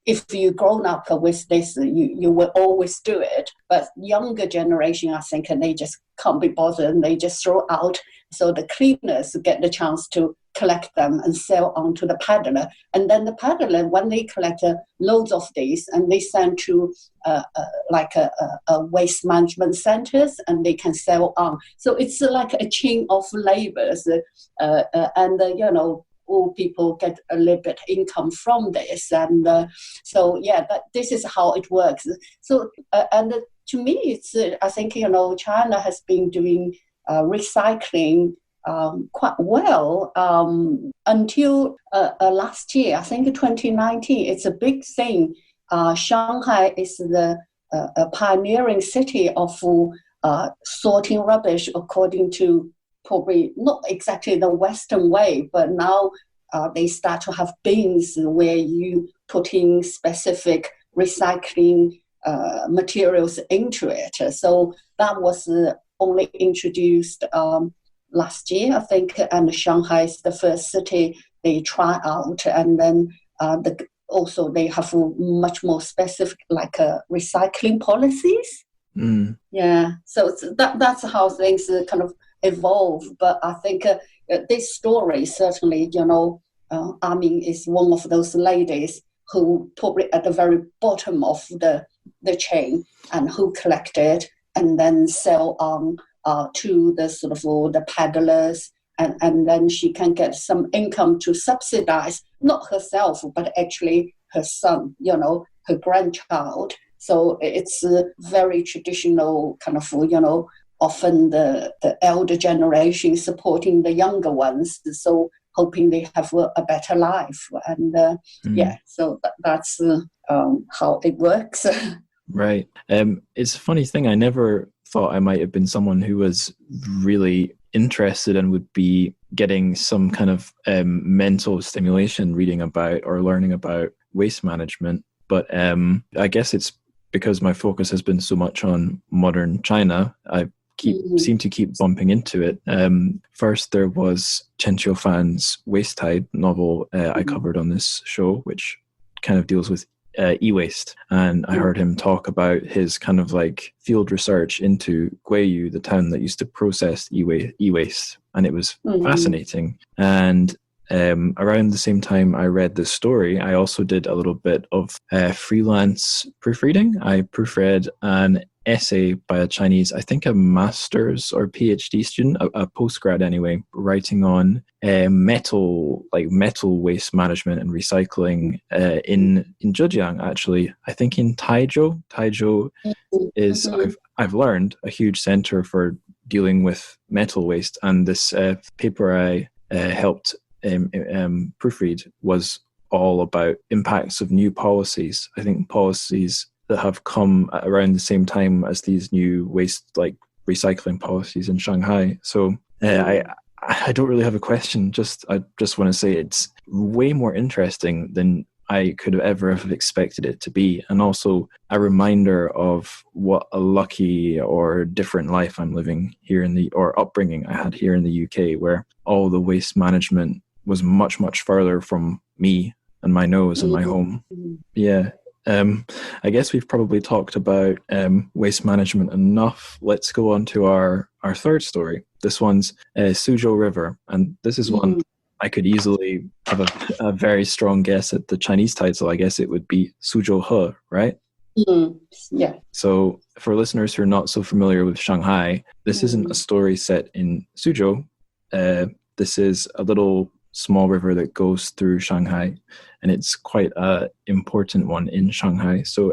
B: if you grown up with this, you will always do it. But younger generation, I think, and they just can't be bothered and they just throw out. So the cleaners get the chance to collect them and sell on to the peddler. And then the peddler, when they collect loads of these, and they send to waste management centers, and they can sell on. So it's like a chain of labors, all people get a little bit income from this. And this is how it works. So, to me, it's, I think, China has been doing recycling quite well until last year. I think 2019, it's a big thing. Shanghai is the pioneering city of sorting rubbish according to probably not exactly the Western way, but now they start to have bins where you put in specific recycling materials into it. So that was only introduced last year, I think, and Shanghai is the first city they try out. And then also they have much more specific recycling policies. Yeah, so that's how things kind of evolve. But I think this story certainly, Amin is one of those ladies who probably at the very bottom of the chain, and who collected and then sell on to the sort of the peddlers, and then she can get some income to subsidize not herself but actually her son, her grandchild. So it's a very traditional kind of, often the elder generation supporting the younger ones, so hoping they have a better life. And so that's how it works.
A: Right. It's a funny thing. I never thought I might have been someone who was really interested and would be getting some kind of mental stimulation reading about or learning about waste management. But I guess it's because my focus has been so much on modern China. I seem to keep bumping into it. First, there was Chen Qiufan's Waste Tide novel I covered on this show, which kind of deals with e-waste. And I heard him talk about his kind of field research into Guiyu, the town that used to process e-waste. And it was fascinating. And around the same time I read this story, I also did a little bit of freelance proofreading. I proofread an essay by a Chinese, I think a master's or PhD student, a postgrad anyway, writing on metal waste management and recycling in Zhejiang, actually. I think in Taizhou. Taizhou is, I've learned, a huge center for dealing with metal waste. And this paper I helped proofread was all about impacts of new policies. I think policies that have come around the same time as these new waste recycling policies in Shanghai. So I don't really have a question. I just want to say it's way more interesting than I could have ever have expected it to be, and also a reminder of what a lucky or different life I'm living here or upbringing I had here in the UK, where all the waste management was much, much further from me and my nose and my home. Yeah. I guess we've probably talked about waste management enough. Let's go on to our third story. This one's Suzhou River, and this is one I could easily have a very strong guess at the Chinese title. I guess it would be Suzhou He, right?
B: Yeah.
A: So for listeners who are not so familiar with Shanghai, this isn't a story set in Suzhou. This is a little small river that goes through Shanghai, and it's quite an important one in Shanghai. So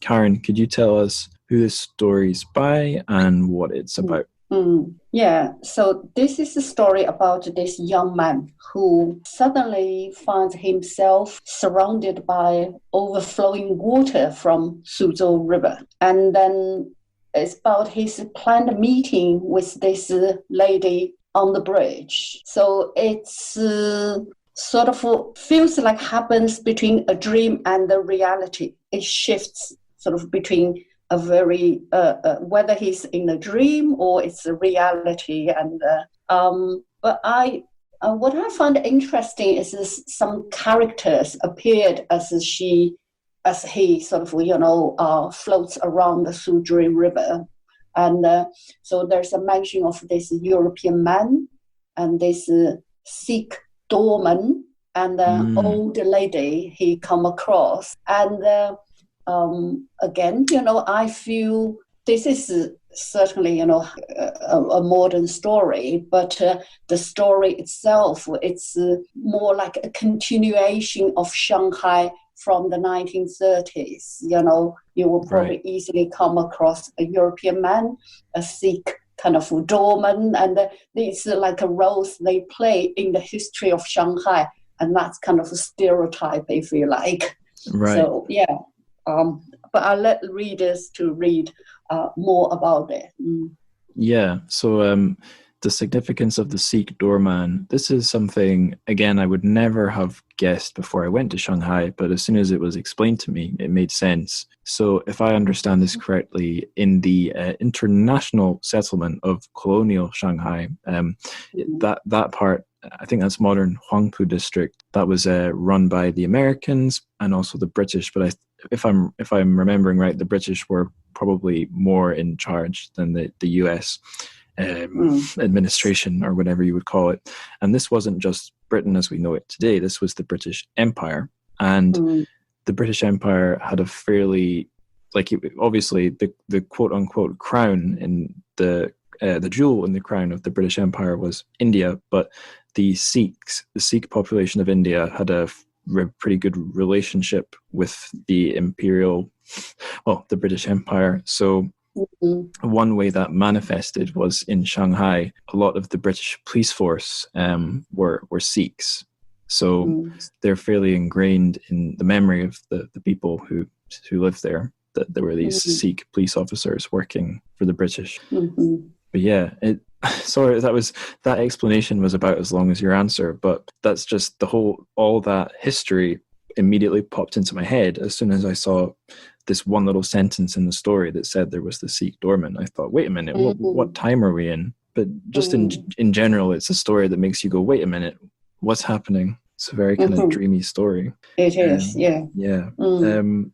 A: Karen, could you tell us who this story's by and what it's about?
B: Yeah, so this is a story about this young man who suddenly finds himself surrounded by overflowing water from Suzhou River. And then it's about his planned meeting with this lady on the bridge. So it's sort of feels like happens between a dream and the reality. It shifts sort of between a very whether he's in a dream or it's a reality. And but what I find interesting is some characters appeared as he sort of floats around the Suzhui River. And so there's a mention of this European man and this Sikh doorman and the old lady he come across. And again, I feel this is certainly, a modern story, but the story itself, it's more like a continuation of Shanghai from the 1930s. You will probably easily come across a European man, a Sikh kind of doorman, and it's like a role they play in the history of Shanghai, and that's kind of a stereotype, if you like.
A: Right.
B: So, yeah. But I'll let readers to read more about it.
A: Yeah. So the significance of the Sikh doorman, this is something, again, I would never have guessed before I went to Shanghai, but as soon as it was explained to me, it made sense. So if I understand this correctly, in the international settlement of colonial Shanghai, that part, I think that's modern Huangpu district, that was run by the Americans and also the British. But if I'm remembering right, the British were probably more in charge than the US administration, or whatever you would call it. And this wasn't just Britain as we know it today. This was the British Empire. And the British Empire had a fairly, obviously the quote unquote crown in the jewel in the crown of the British Empire was India, but the Sikh population of India had a pretty good relationship with the the British Empire. So one way that manifested was in Shanghai. A lot of the British police force were Sikhs. So they're fairly ingrained in the memory of the people who lived there, that there were these Sikh police officers working for the British. But yeah, sorry, that explanation was about as long as your answer, but that's just all that history immediately popped into my head as soon as I saw this one little sentence in the story that said there was the Sikh doorman. I thought, wait a minute, what time are we in? But just in general, it's a story that makes you go, wait a minute, what's happening? It's a very kind of dreamy story.
B: It is, yeah.
A: Yeah.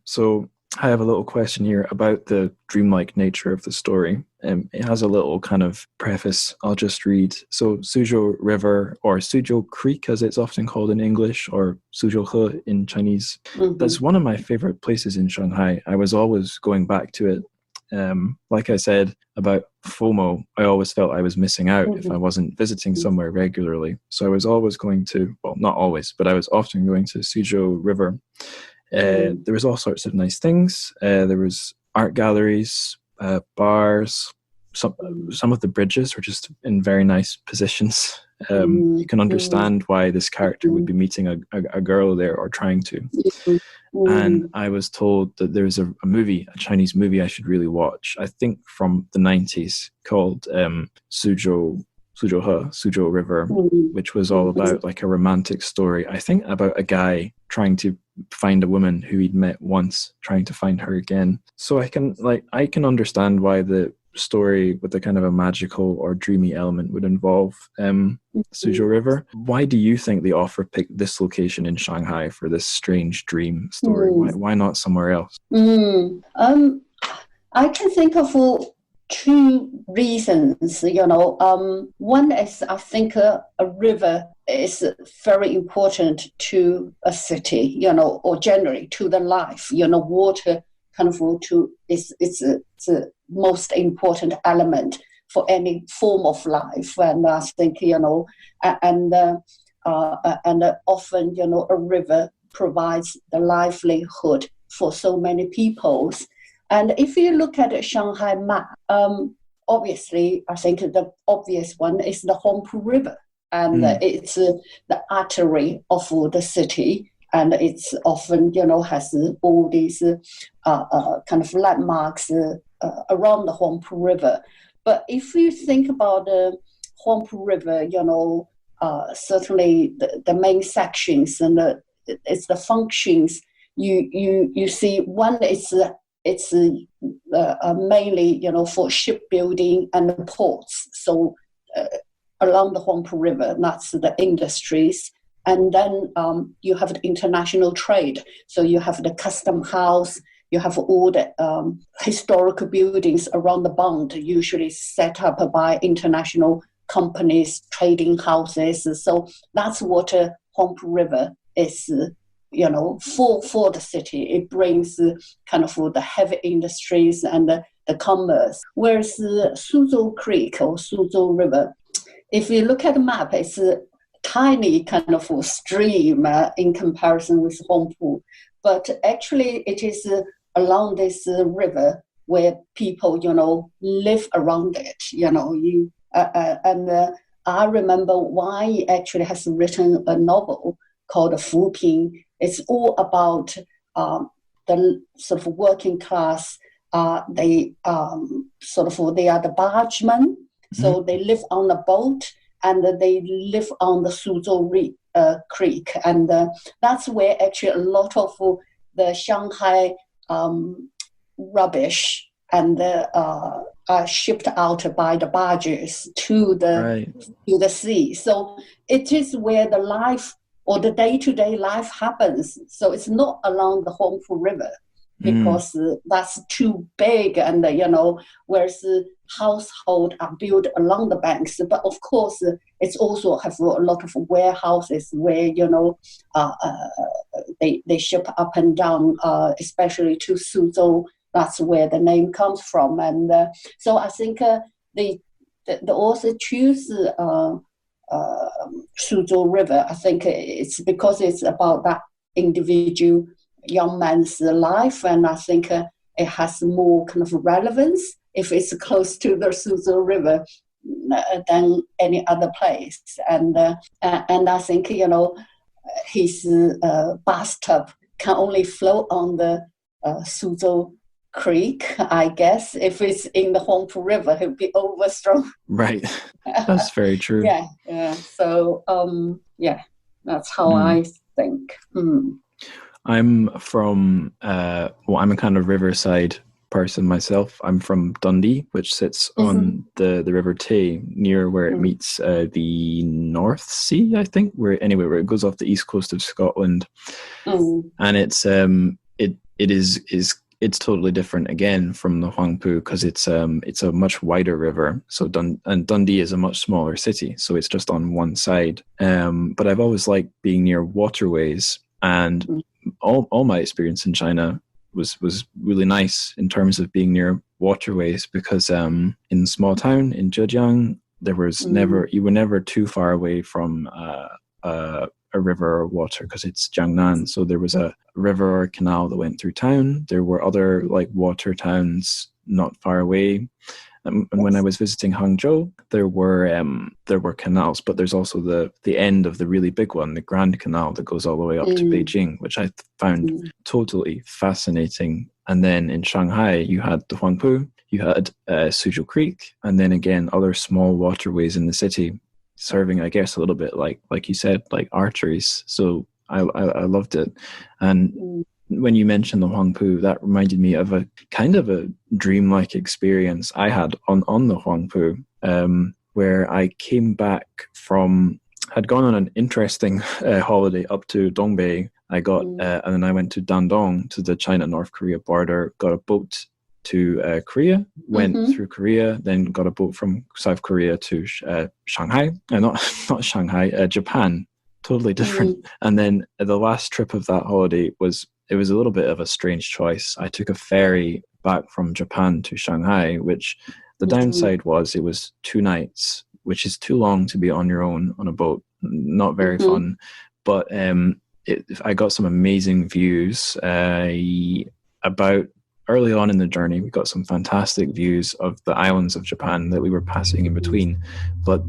A: So I have a little question here about the dreamlike nature of the story. It has a little kind of preface I'll just read. So Suzhou River, or Suzhou Creek as it's often called in English, or Suzhou He in Chinese, that's one of my favorite places in Shanghai. I was always going back to it. Like I said about FOMO, I always felt I was missing out if I wasn't visiting somewhere regularly. So I was always going to, well, not always, but I was often going to Suzhou River. There was all sorts of nice things. There was art galleries, bars. Some of the bridges were just in very nice positions. You can understand why this character would be meeting a girl there, or trying to. And I was told that there's a Chinese movie I should really watch, I think from the 90s, called Suzhou River, which was all about like a romantic story, I think about a guy trying to find a woman who he'd met once, trying to find her again. So I can understand why the story with the kind of a magical or dreamy element would involve Suzhou River. Why do you think the author picked this location in Shanghai for this strange dream story? Why not somewhere else?
B: I can think of two reasons. One is, I think a river is very important to a city, or generally to the life. Water kind of it's a most important element for any form of life. And I think, and often, a river provides the livelihood for so many peoples. And if you look at the Shanghai map, obviously, I think the obvious one is the Huangpu River. And it's the artery of the city. And it's often, has all these kind of landmarks around the Huangpu River. But if you think about Huangpu River, certainly the main sections and it's the functions. You see, one is it's mainly for shipbuilding and the ports. So along the Huangpu River, that's the industries. And then you have the international trade. So you have the custom house, you have all the historical buildings around the bund, usually set up by international companies, trading houses. So that's what Huangpu River is, for the city. It brings kind of the heavy industries and the commerce. Whereas Suzhou Creek or Suzhou River, if you look at the map, it's a tiny kind of stream in comparison with Huangpu. But actually it is along this river where people, live around it, and I remember Wang actually has written a novel called Fuping. It's all about the sort of working class. They are the bargemen, so they live on a boat and they live on the Suzhou Creek, and that's where actually a lot of the Shanghai rubbish and are shipped out by the barges to the sea. So it is where the life or the day-to-day life happens. So it's not along the Huangpu River because that's too big, and whereas household are built along the banks. But of course, it's also have a lot of warehouses where they ship up and down, especially to Suzhou. That's where the name comes from, and so I think the author choose Suzhou River. I think it's because it's about that individual young man's life, and I think it has more kind of relevance if it's close to the Suzhou River than any other place. And I think his bathtub can only float on the Suzhou Creek, I guess. If it's in the Huangpu River, he'll be overstrong.
A: Right. That's very true.
B: Yeah. So, that's how I think.
A: I'm from, I'm a kind of riverside person myself. I'm from Dundee, which sits on the River Tay, near where it meets the North Sea, I think, where it goes off the east coast of Scotland. And it's totally different again from the Huangpu because it's a much wider river. So Dundee is a much smaller city, so it's just on one side. But I've always liked being near waterways, and all my experience in China was really nice in terms of being near waterways, because in a small town in Zhejiang, there was you were never too far away from a river or water, because it's Jiangnan. So there was a river or canal that went through town. There were other water towns not far away. And when I was visiting Hangzhou, there were canals, but there's also the end of the really big one, the Grand Canal, that goes all the way up to Beijing, which I found totally fascinating. And then in Shanghai, you had the Huangpu, you had Suzhou Creek, and then again other small waterways in the city, serving, I guess, a little bit like you said, like arteries. So I loved it. And when you mentioned the Huangpu, that reminded me of a kind of a dreamlike experience I had on the Huangpu, where I came back had gone on an interesting holiday up to Dongbei. And then I went to Dandong, to the China-North Korea border, got a boat to Korea, went through Korea, then got a boat from South Korea to Shanghai, not Shanghai, Japan, totally different. And then the last trip of that holiday was a little bit of a strange choice. I took a ferry back from Japan to Shanghai, which the downside was it was 2 nights, which is too long to be on your own on a boat. Not very fun, but I got some amazing views. About early on in the journey, we got some fantastic views of the islands of Japan that we were passing in between. But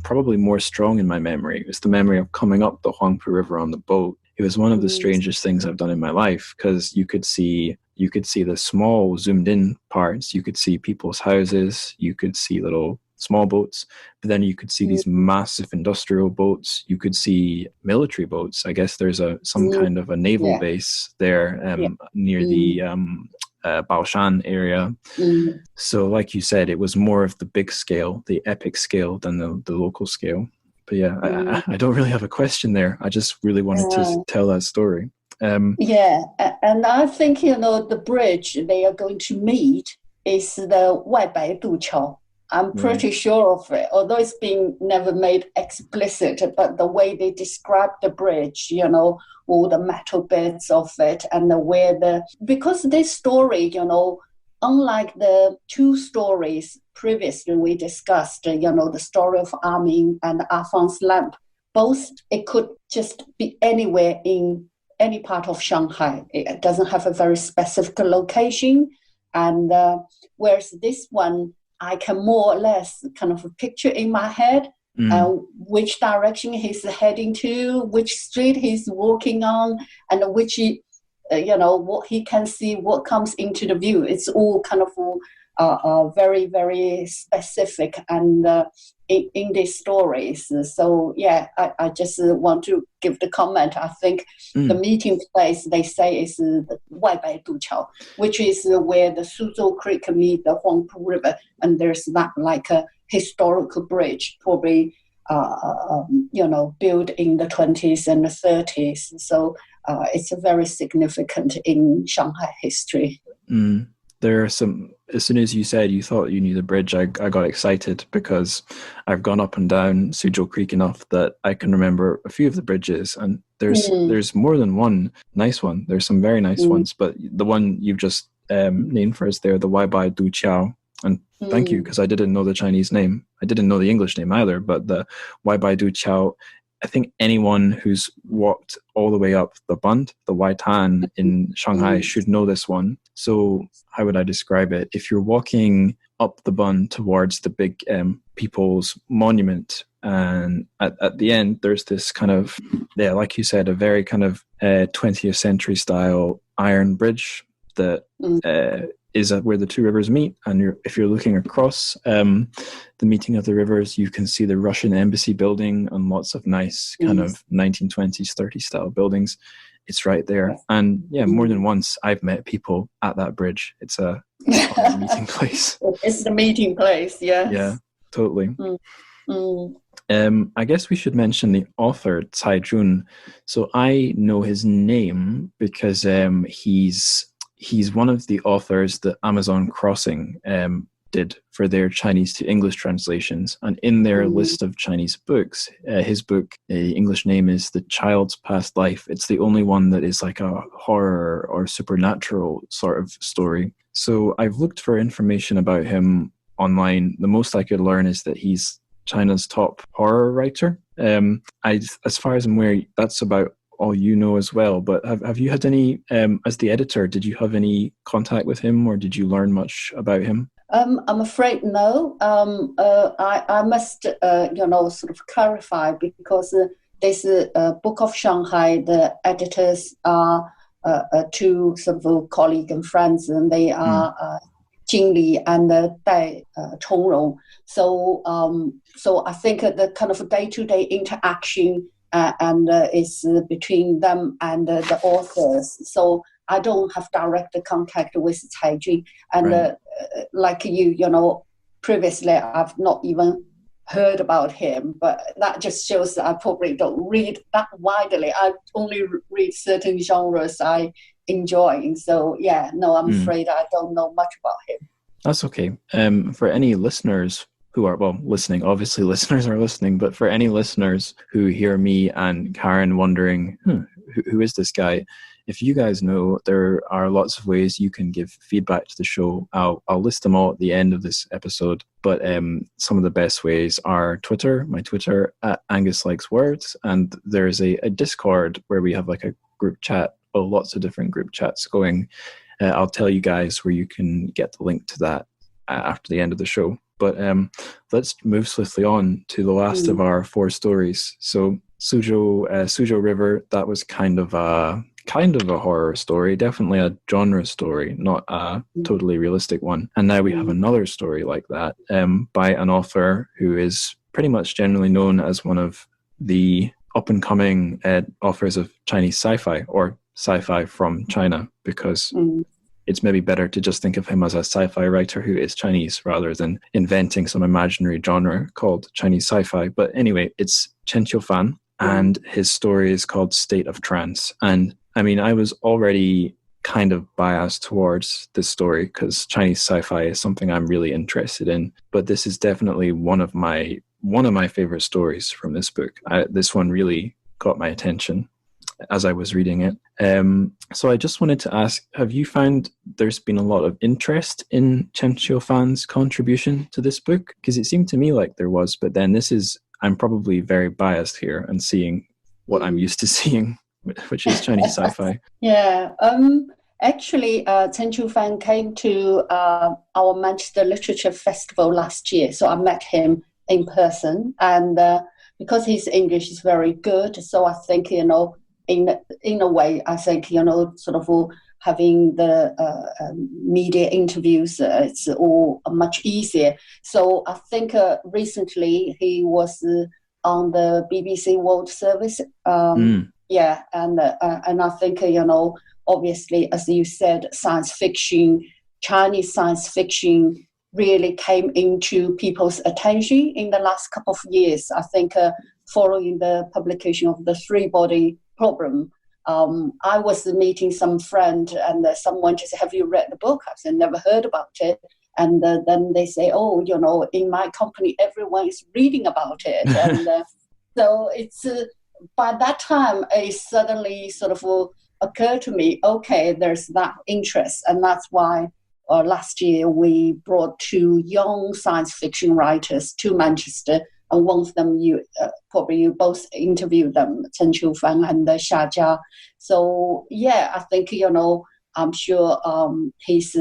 A: probably more strong in my memory was the memory of coming up the Huangpu River on the boat. It was one of the strangest things I've done in my life, because you could see the small zoomed in parts. You could see people's houses. You could see little small boats, but then you could see these massive industrial boats. You could see military boats. I guess there's some kind of a naval base there near the Baoshan area. So like you said, it was more of the big scale, the epic scale than the local scale. But yeah, I don't really have a question there. I just really wanted to tell that story.
B: And I think, the bridge they are going to meet is the 外白渡桥. I'm pretty sure of it, although it's been never made explicit, but the way they describe the bridge, all the metal bits of it, and because this story, unlike the two stories previously we discussed, the story of Armin and Alphonse Lamp, both, it could just be anywhere in any part of Shanghai. It doesn't have a very specific location. And whereas this one, I can more or less kind of picture in my head which direction he's heading to, which street he's walking on, and which, what he can see, what comes into the view. It's all kind of very, very specific and in these stories. So, I just want to give the comment. I think the meeting place, they say, is the 外白渡桥, which is where the Suzhou Creek meet the Huangpu River. And there's that like a historical bridge, probably, built in the 20s and the 30s. So it's very significant in Shanghai history.
A: There are some, as soon as you said you thought you knew the bridge, I got excited because I've gone up and down Suzhou Creek enough that I can remember a few of the bridges, and there's more than one nice one. There's some very nice ones, but the one you've just named for us there, the Weibai Du Qiao, and thank you, because I didn't know the Chinese name. I didn't know the English name either, but the Weibai Du Qiao, I think anyone who's walked all the way up the Bund, the Waitan in Shanghai, should know this one. So how would I describe it? If you're walking up the Bund towards the big People's Monument, and at the end, there's this kind of, like you said, a very kind of 20th century style iron bridge that is where the two rivers meet. And if you're looking across the meeting of the rivers, you can see the Russian embassy building and lots of nice kind of 1920s, 30s style buildings. It's right there. And more than once I've met people at that bridge. It's a meeting place.
B: It's the meeting place, yes.
A: Yeah, totally. I guess we should mention the author, Cai Jun. So I know his name because he's one of the authors that Amazon Crossing did for their Chinese to English translations. And in their list of Chinese books, his book, English name is The Child's Past Life. It's the only one that is like a horror or supernatural sort of story. So I've looked for information about him online. The most I could learn is that he's China's top horror writer. As far as I'm aware, that's about all you know as well. But have you had any, as the editor, did you have any contact with him, or did you learn much about him?
B: I'm afraid no. I must, sort of clarify, because this Book of Shanghai, the editors are two sort of colleagues and friends, and they are Jing Li and Dai Chongrong. So I think the kind of day-to-day interaction and is between them and the authors. So I don't have direct contact with Cai Jun. And like you, previously I've not even heard about him, but that just shows that I probably don't read that widely. I only read certain genres I enjoy. So I'm afraid I don't know much about him.
A: That's okay. For any listeners who are, listening, obviously listeners are listening, but for any listeners who hear me and Karen wondering, who is this guy? If you guys know, there are lots of ways you can give feedback to the show. I'll list them all at the end of this episode, but some of the best ways are my Twitter, Angus Likes Words, and there's a Discord where we have like a group chat, lots of different group chats going. I'll tell you guys where you can get the link to that after the end of the show. But let's move swiftly on to the last of our four stories. So Suzhou River, that was kind of kind of a horror story, definitely a genre story, not a totally realistic one. And now we have another story like that by an author who is pretty much generally known as one of the up-and-coming authors of Chinese sci-fi, or sci-fi from China, because it's maybe better to just think of him as a sci-fi writer who is Chinese rather than inventing some imaginary genre called Chinese sci-fi. But anyway, it's Chen Qiufan, and his story is called State of Trance. And I mean, I was already kind of biased towards this story because Chinese sci-fi is something I'm really interested in. But this is definitely one of my favorite stories from this book. This one really got my attention as I was reading it. So I just wanted to ask, have you found there's been a lot of interest in Chen Qiufan's contribution to this book? Because it seemed to me like there was, but then I'm probably very biased here and seeing what I'm used to seeing, which is Chinese sci-fi.
B: Yeah. Actually, Chen Qiufan came to our Manchester Literature Festival last year, so I met him in person, and because his English is very good, so I think, in a way, I think, sort of having the media interviews, it's all much easier. So I think recently he was on the BBC World Service. Yeah, and I think, obviously, as you said, science fiction, Chinese science fiction really came into people's attention in the last couple of years. I think following the publication of the Three-Body Problem, I was meeting some friend, and someone just said, "Have you read the book?" I said, "Never heard about it." And then they say, "Oh, in my company, everyone is reading about it." And so it's by that time, it suddenly sort of occurred to me, okay, there's that interest, and that's why last year we brought two young science fiction writers to Manchester. And one of them, you both interviewed them, Chen Qiufan and Xia Jia. So yeah, I think I'm sure he's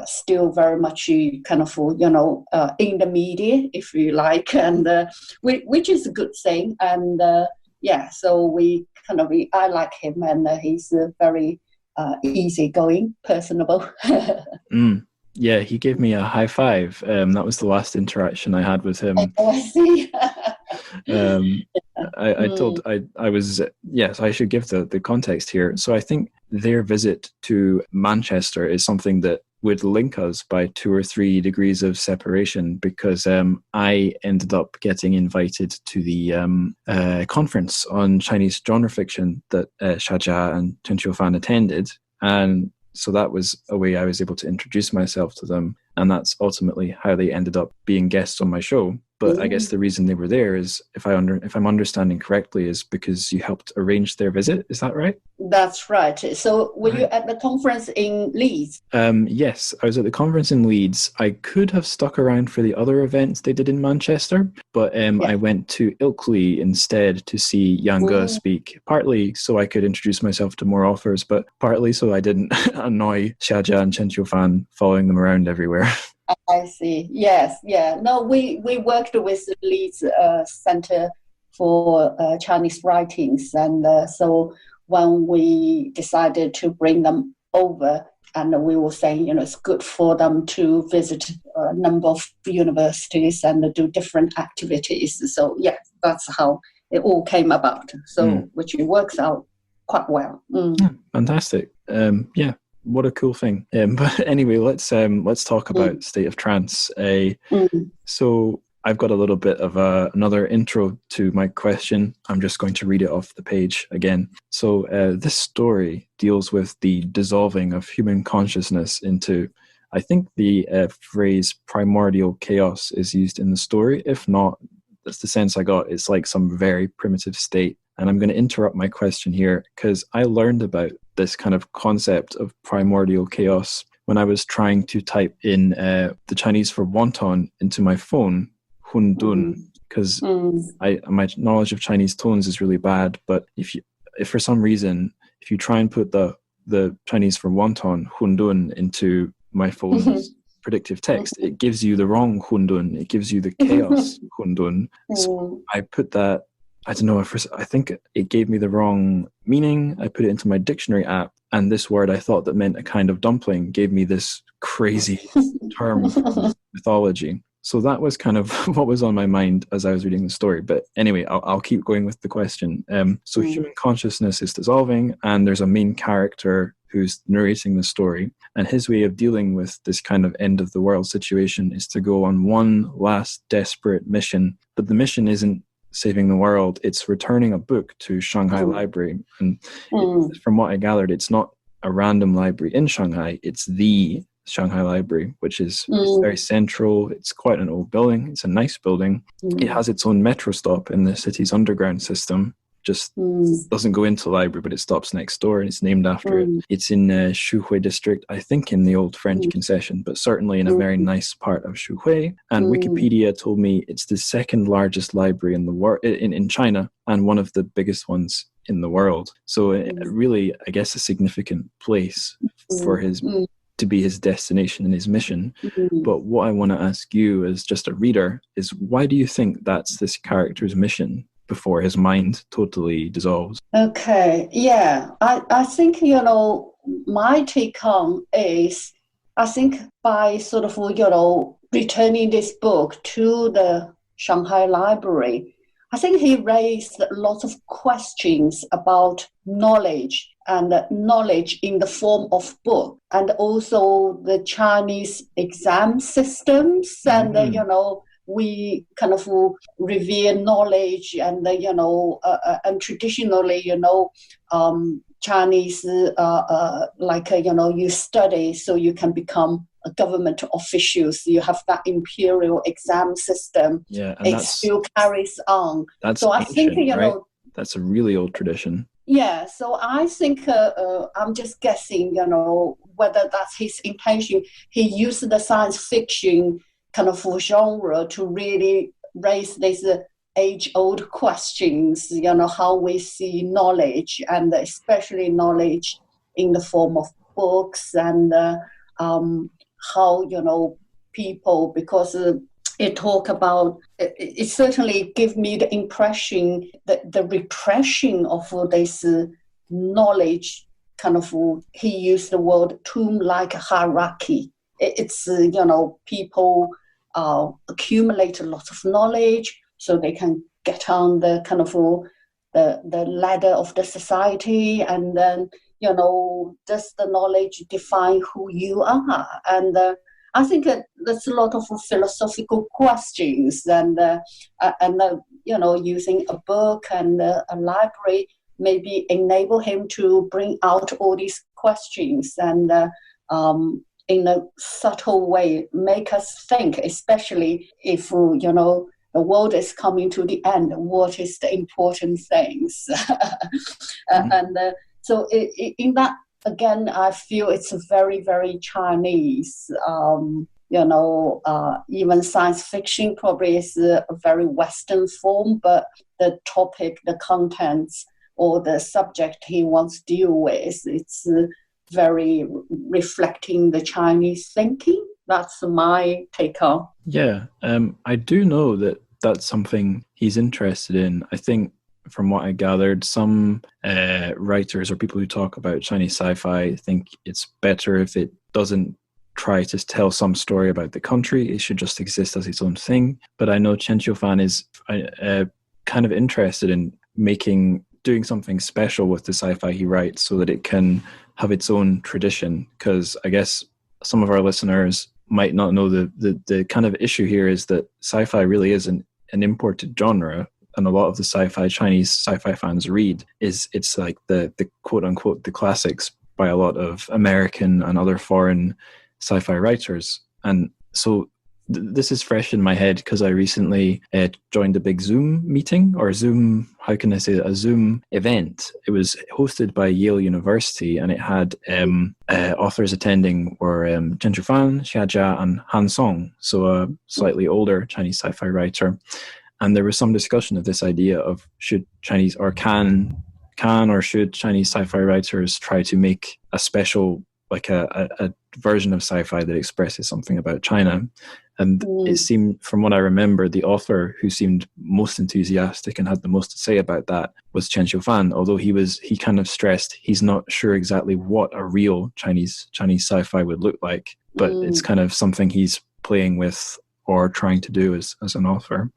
B: still very much kind of in the media, if you like, and which is a good thing. And yeah, so I like him, and he's very easygoing, personable.
A: Yeah, he gave me a high five. That was the last interaction I had with him.
B: Oh, I see.
A: I was, yes, I should give the context here. So I think their visit to Manchester is something that would link us by 2 or 3 degrees of separation, because I ended up getting invited to the conference on Chinese genre fiction that Xia Jia and Chen Qiufan attended. And so that was a way I was able to introduce myself to them. And that's ultimately how they ended up being guests on my show. But I guess the reason they were there is, if I'm understanding correctly, is because you helped arrange their visit. Is that right?
B: That's right. So were you at the conference in Leeds?
A: Yes, I was at the conference in Leeds. I could have stuck around for the other events they did in Manchester, but I went to Ilkley instead to see Yang Ge speak, partly so I could introduce myself to more authors, but partly so I didn't annoy Xia Jia and Chen Qiufan following them around everywhere.
B: I see. Yes, yeah. No, we worked with the Leeds Center for Chinese Writings, and so when we decided to bring them over, and we were saying, it's good for them to visit a number of universities and do different activities. So yeah, that's how it all came about. So which works out quite well.
A: Fantastic. Yeah. What a cool thing. But anyway, let's talk about State of Trance. So I've got a little bit of another intro to my question. I'm just going to read it off the page again. So this story deals with the dissolving of human consciousness into, I think the phrase primordial chaos is used in the story. If not, that's the sense I got. It's like some very primitive state. And I'm going to interrupt my question here because I learned about this kind of concept of primordial chaos when I was trying to type in the Chinese for wonton into my phone, hun dun, because my knowledge of Chinese tones is really bad. But if for some reason, if you try and put the Chinese for wonton, hun dun, into my phone's predictive text, it gives you the wrong hun dun. It gives you the chaos hun dun. So I put that I don't know, I think it gave me the wrong meaning. I put it into my dictionary app, and this word I thought that meant a kind of dumpling gave me this crazy term from mythology. So that was kind of what was on my mind as I was reading the story. But anyway, I'll keep going with the question. So human consciousness is dissolving, and there's a main character who's narrating the story. And his way of dealing with this kind of end of the world situation is to go on one last desperate mission. But the mission isn't saving the world, it's returning a book to Shanghai Library. And from what I gathered, it's not a random library in Shanghai, it's the Shanghai Library, which is very central. It's quite an old building. It's a nice building. It has its own metro stop in the city's underground system. Just doesn't go into the library, but it stops next door, and it's named after it. It's in Shuhui district, I think in the old French concession, but certainly in a very nice part of Shuhui. And Wikipedia told me it's the second largest library in the world in China, and one of the biggest ones in the world. So really, I guess, a significant place for his to be his destination and his mission. But what I want to ask you as just a reader is, why do you think that's this character's mission before his mind totally dissolves?
B: Okay, yeah. I think, my take on is, I think by sort of, returning this book to the Shanghai Library, I think he raised lots of questions about knowledge, and knowledge in the form of book, and also the Chinese exam systems, and we kind of revere knowledge, and and traditionally, Chinese you study so you can become a government officials. You have that imperial exam system.
A: Yeah, and
B: it still carries on.
A: That's
B: so
A: ancient,
B: I think
A: right? That's a really old tradition.
B: Yeah, so I think I'm just guessing, whether that's his intention. He used the science fiction kind of genre to really raise these age-old questions, how we see knowledge, and especially knowledge in the form of books, and how, people, because it talk about, it certainly give me the impression that the repression of this knowledge, kind of, he used the word tomb-like hierarchy. It's, people accumulate a lot of knowledge so they can get on the kind of the ladder of the society, and then, does the knowledge define who you are? And I think there's a lot of philosophical questions, and using a book and a library maybe enable him to bring out all these questions, and in a subtle way make us think, especially if the world is coming to the end, what is the important things? And so in that, again, I feel it's very, very Chinese. Even science fiction probably is a very Western form, but the topic, the contents, or the subject he wants to deal with, it's very reflecting the Chinese thinking. That's my take on.
A: Yeah, I do know that that's something he's interested in. I think, from what I gathered, some writers or people who talk about Chinese sci-fi think it's better if it doesn't try to tell some story about the country. It should just exist as its own thing. But I know Chen Qiufan is kind of interested in doing something special with the sci-fi he writes so that it can have its own tradition. Because I guess some of our listeners might not know the kind of issue here is that sci-fi really is an imported genre. And a lot of the Chinese sci-fi fans read it's like the quote unquote the classics by a lot of American and other foreign sci-fi writers. And so this is fresh in my head because I recently joined a big Zoom meeting, or Zoom, how can I say that? A Zoom event. It was hosted by Yale University, and it had authors attending were Chen Qiufan, Xia Jia, and Han Song, so a slightly older Chinese sci-fi writer. And there was some discussion of this idea of should Chinese, or can or should Chinese sci-fi writers try to make a special like a version of sci-fi that expresses something about China. And it seemed, from what I remember, the author who seemed most enthusiastic and had the most to say about that was Chen Qiufan, although he kind of stressed he's not sure exactly what a real Chinese sci-fi would look like, but it's kind of something he's playing with or trying to do as an author.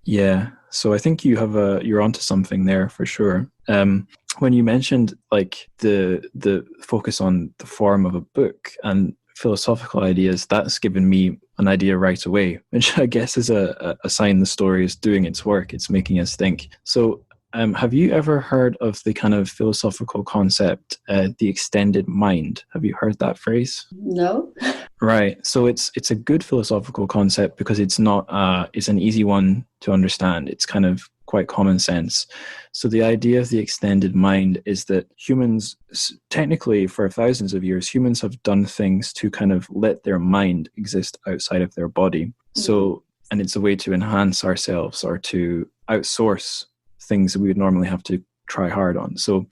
A: Yeah, so I think you're onto something there for sure. When you mentioned like the focus on the form of a book and philosophical ideas, that's given me an idea right away, which I guess is a sign the story is doing its work. It's making us think. So have you ever heard of the kind of philosophical concept, the extended mind? Have you heard that phrase?
B: No.
A: Right. So it's a good philosophical concept because it's not it's an easy one to understand. It's kind of quite common sense. So the idea of the extended mind is that humans, technically for thousands of years, humans have done things to kind of let their mind exist outside of their body. So, and it's a way to enhance ourselves or to outsource things that we would normally have to try hard on. So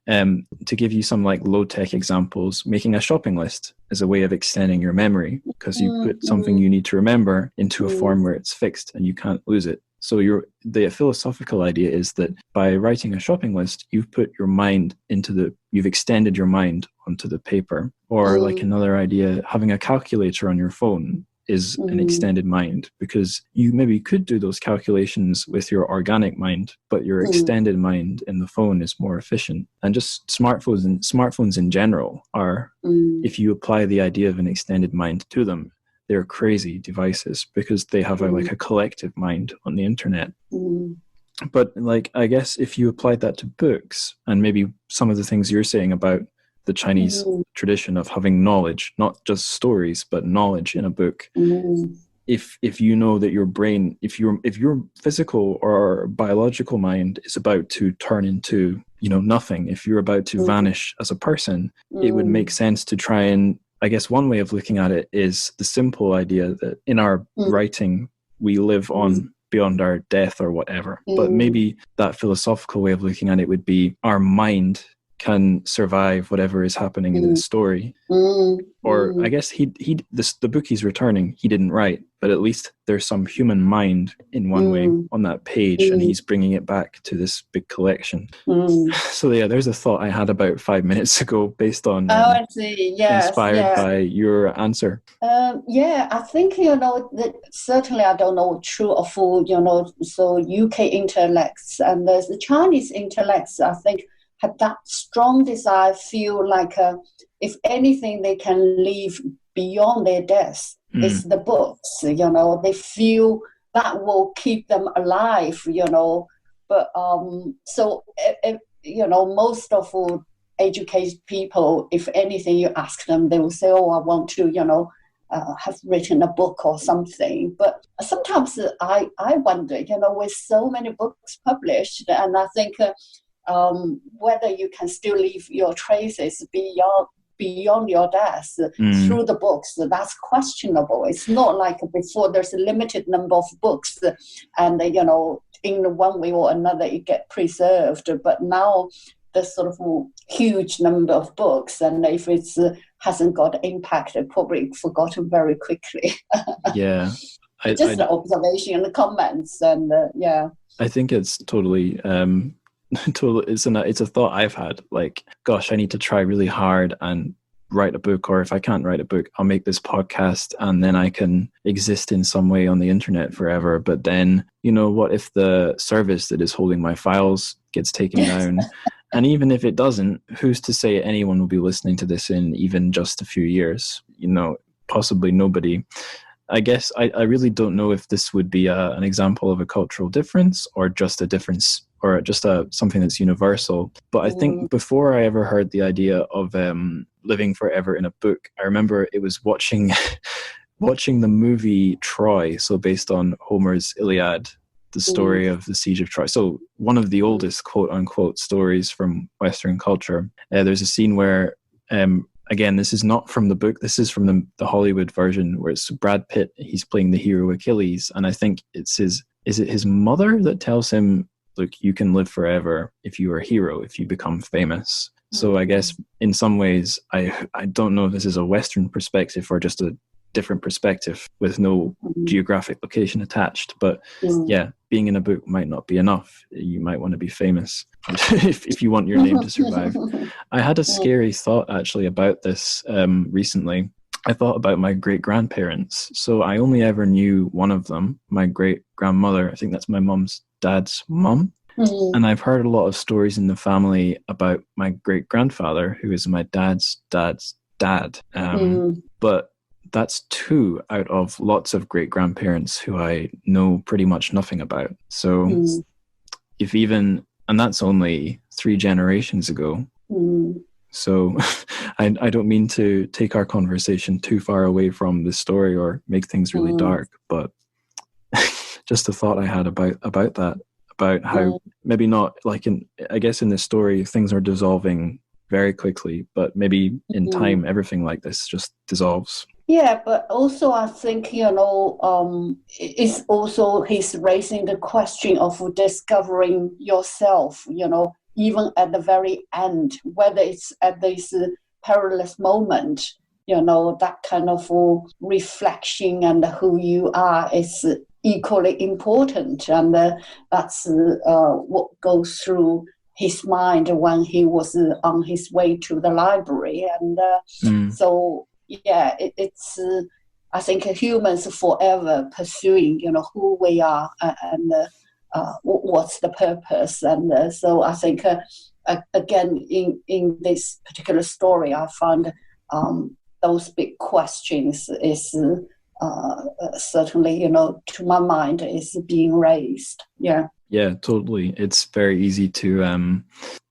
A: to give you some like low-tech examples, making a shopping list is a way of extending your memory because you put something you need to remember into a form where it's fixed and you can't lose it. So the philosophical idea is that by writing a shopping list, you've extended your mind onto the paper. Or like another idea, having a calculator on your phone is an extended mind, because you maybe could do those calculations with your organic mind, but your extended mind in the phone is more efficient. And just smartphones in general are, if you apply the idea of an extended mind to them, they're crazy devices because they have like a collective mind on the internet. But like, I guess if you applied that to books and maybe some of the things you're saying about the Chinese tradition of having knowledge, not just stories, but knowledge in a book. If you know that your brain, if your physical or biological mind is about to turn into, nothing, if you're about to vanish as a person, it would make sense to try and, I guess one way of looking at it is the simple idea that in our writing, we live on beyond our death or whatever. But maybe that philosophical way of looking at it would be our mind can survive whatever is happening in the story. Or I guess the book he's returning, he didn't write, but at least there's some human mind in one way on that page, and he's bringing it back to this big collection. So yeah, there's a thought I had about 5 minutes ago based on
B: I see. Yes,
A: inspired by your answer.
B: I think, that certainly I don't know true or false, so UK intellects and there's the Chinese intellects, I think, have that strong desire, feel like if anything they can leave beyond their death, it's the books, they feel that will keep them alive, But so, most of educated people, if anything you ask them, they will say, oh, I want to, have written a book or something. But sometimes I wonder, with so many books published, and I think whether you can still leave your traces beyond your death through the books, that's questionable. It's not like before there's a limited number of books and, in one way or another it get preserved. But now there's sort of a huge number of books, and if it hasn't got impact, it probably forgotten very quickly.
A: Yeah.
B: Just the observation and the comments, and
A: I think it's totally... it's a thought I've had, like, gosh, I need to try really hard and write a book, or if I can't write a book, I'll make this podcast and then I can exist in some way on the internet forever. But then, what if the service that is holding my files gets taken down? And even if it doesn't, who's to say anyone will be listening to this in even just a few years? Possibly nobody. I guess I really don't know if this would be an example of a cultural difference or just a difference or just something that's universal. But I think before I ever heard the idea of living forever in a book, I remember it was watching the movie Troy, so based on Homer's Iliad, the story of the siege of Troy. So one of the oldest quote unquote stories from Western culture. There's a scene where again, this is not from the book. This is from the Hollywood version, where it's Brad Pitt. He's playing the hero Achilles, and I think it's is it his mother that tells him, "Look, you can live forever if you are a hero, if you become famous." So I guess in some ways, I don't know if this is a Western perspective or just a different perspective with no geographic location attached. But yeah, being in a book might not be enough. You might want to be famous if you want your name to survive. I had a scary thought actually about this recently. I thought about my great-grandparents. So I only ever knew one of them, my great-grandmother. I think that's my mum's dad's mum. And I've heard a lot of stories in the family about my great-grandfather, who is my dad's dad's dad. But that's two out of lots of great-grandparents who I know pretty much nothing about. So if even, and that's only 3 generations ago. So I don't mean to take our conversation too far away from this story or make things really dark, but just a thought I had about that, about how maybe not like I guess in this story, things are dissolving very quickly, but maybe in time, everything like this just dissolves.
B: Yeah, but also I think, it's also he's raising the question of discovering yourself, even at the very end, whether it's at this perilous moment, that kind of reflection and who you are is equally important. And that's what goes through his mind when he was on his way to the library. And so, yeah, it's I think humans forever pursuing, who we are and what's the purpose. And so I think, again, in this particular story, I found those big questions is certainly, to my mind, is being raised. Yeah.
A: Yeah, totally. It's very easy to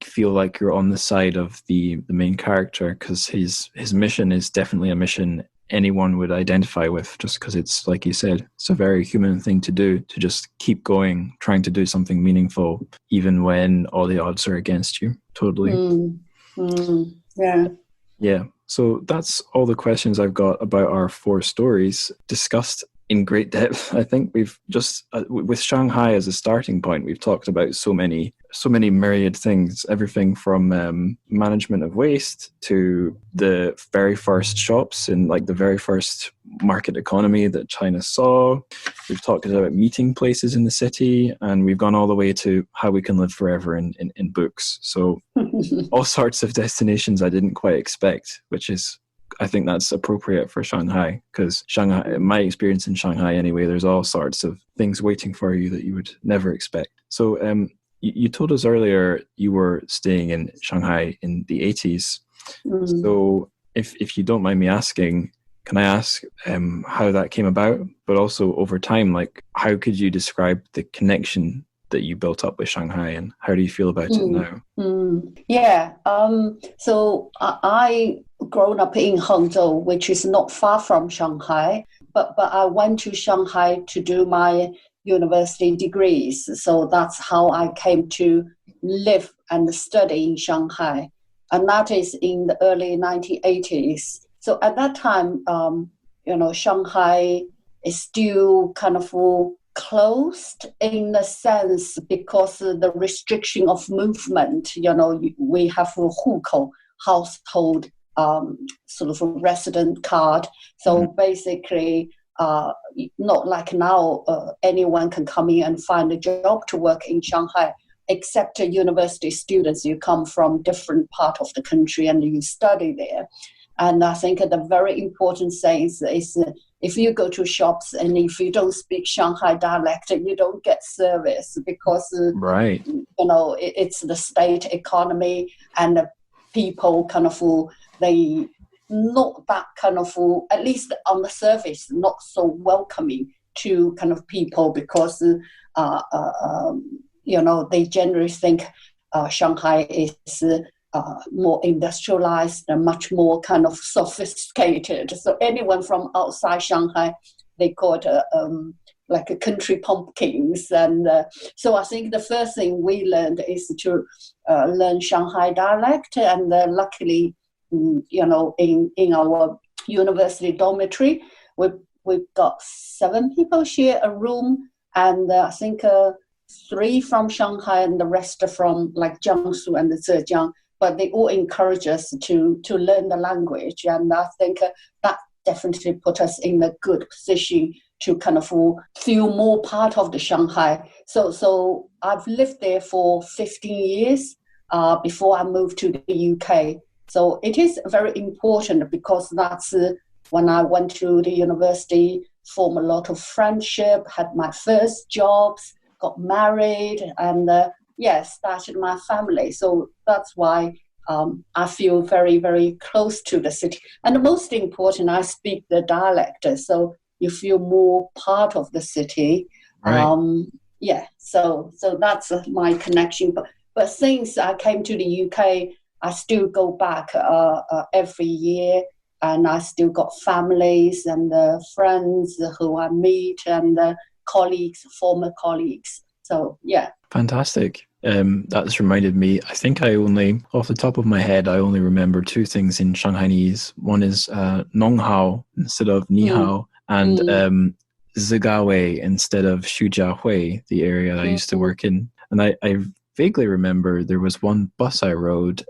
A: feel like you're on the side of the main character, because his mission is definitely a mission anyone would identify with, just because it's, like you said, it's a very human thing to do, to just keep going, trying to do something meaningful, even when all the odds are against you. Totally.
B: Yeah.
A: Yeah. So that's all the questions I've got about our 4 stories discussed in great depth. I think we've just, with Shanghai as a starting point, we've talked about so many myriad things, everything from management of waste to the very first shops and like the very first market economy that China saw. We've talked about meeting places in the city, and we've gone all the way to how we can live forever in books. So all sorts of destinations I didn't quite expect, which is, I think that's appropriate for Shanghai, because Shanghai, my experience in Shanghai anyway, there's all sorts of things waiting for you that you would never expect. So you told us earlier you were staying in Shanghai in the 80s. So if you don't mind me asking, can I ask how that came about, but also over time, like how could you describe the connection that you built up with Shanghai, and how do you feel about it now?
B: Yeah. So I grown up in Hangzhou, which is not far from Shanghai, but I went to Shanghai to do my university degrees. So that's how I came to live and study in Shanghai. And that is in the early 1980s. So at that time, Shanghai is still kind of closed in a sense because the restriction of movement, we have a hukou, household sort of a resident card. So basically, not like now, anyone can come in and find a job to work in Shanghai, except university students. You come from different part of the country and you study there. And I think the very important thing is if you go to shops and if you don't speak Shanghai dialect, you don't get service because, it's the state economy and the people kind of, they not that kind of, at least on the surface, not so welcoming to kind of people because, they generally think Shanghai is more industrialized and much more kind of sophisticated. So anyone from outside Shanghai, they call it like a country pumpkins. And so I think the first thing we learned is to learn Shanghai dialect. And luckily, in our university dormitory, we've got 7 people share a room, and I think 3 from Shanghai and the rest from like Jiangsu and Zhejiang. but they all encourage us to learn the language. And I think that definitely put us in a good position to kind of feel more part of the Shanghai. So I've lived there for 15 years before I moved to the UK. So it is very important because that's when I went to the university, formed a lot of friendship, had my first jobs, got married, and started my family. So that's why I feel very, very close to the city. And the most important, I speak the dialect, so you feel more part of the city.
A: Right.
B: So that's my connection. But since I came to the UK, I still go back every year, and I still got families and friends who I meet, and colleagues, former colleagues. So, yeah.
A: Fantastic. That's reminded me, I think off the top of my head, I only remember two things in Shanghainese. One is Nong Hao instead of Ni Hao, and Zigawe instead of Shujiahui, the area I used to work in. And I vaguely remember there was one bus I rode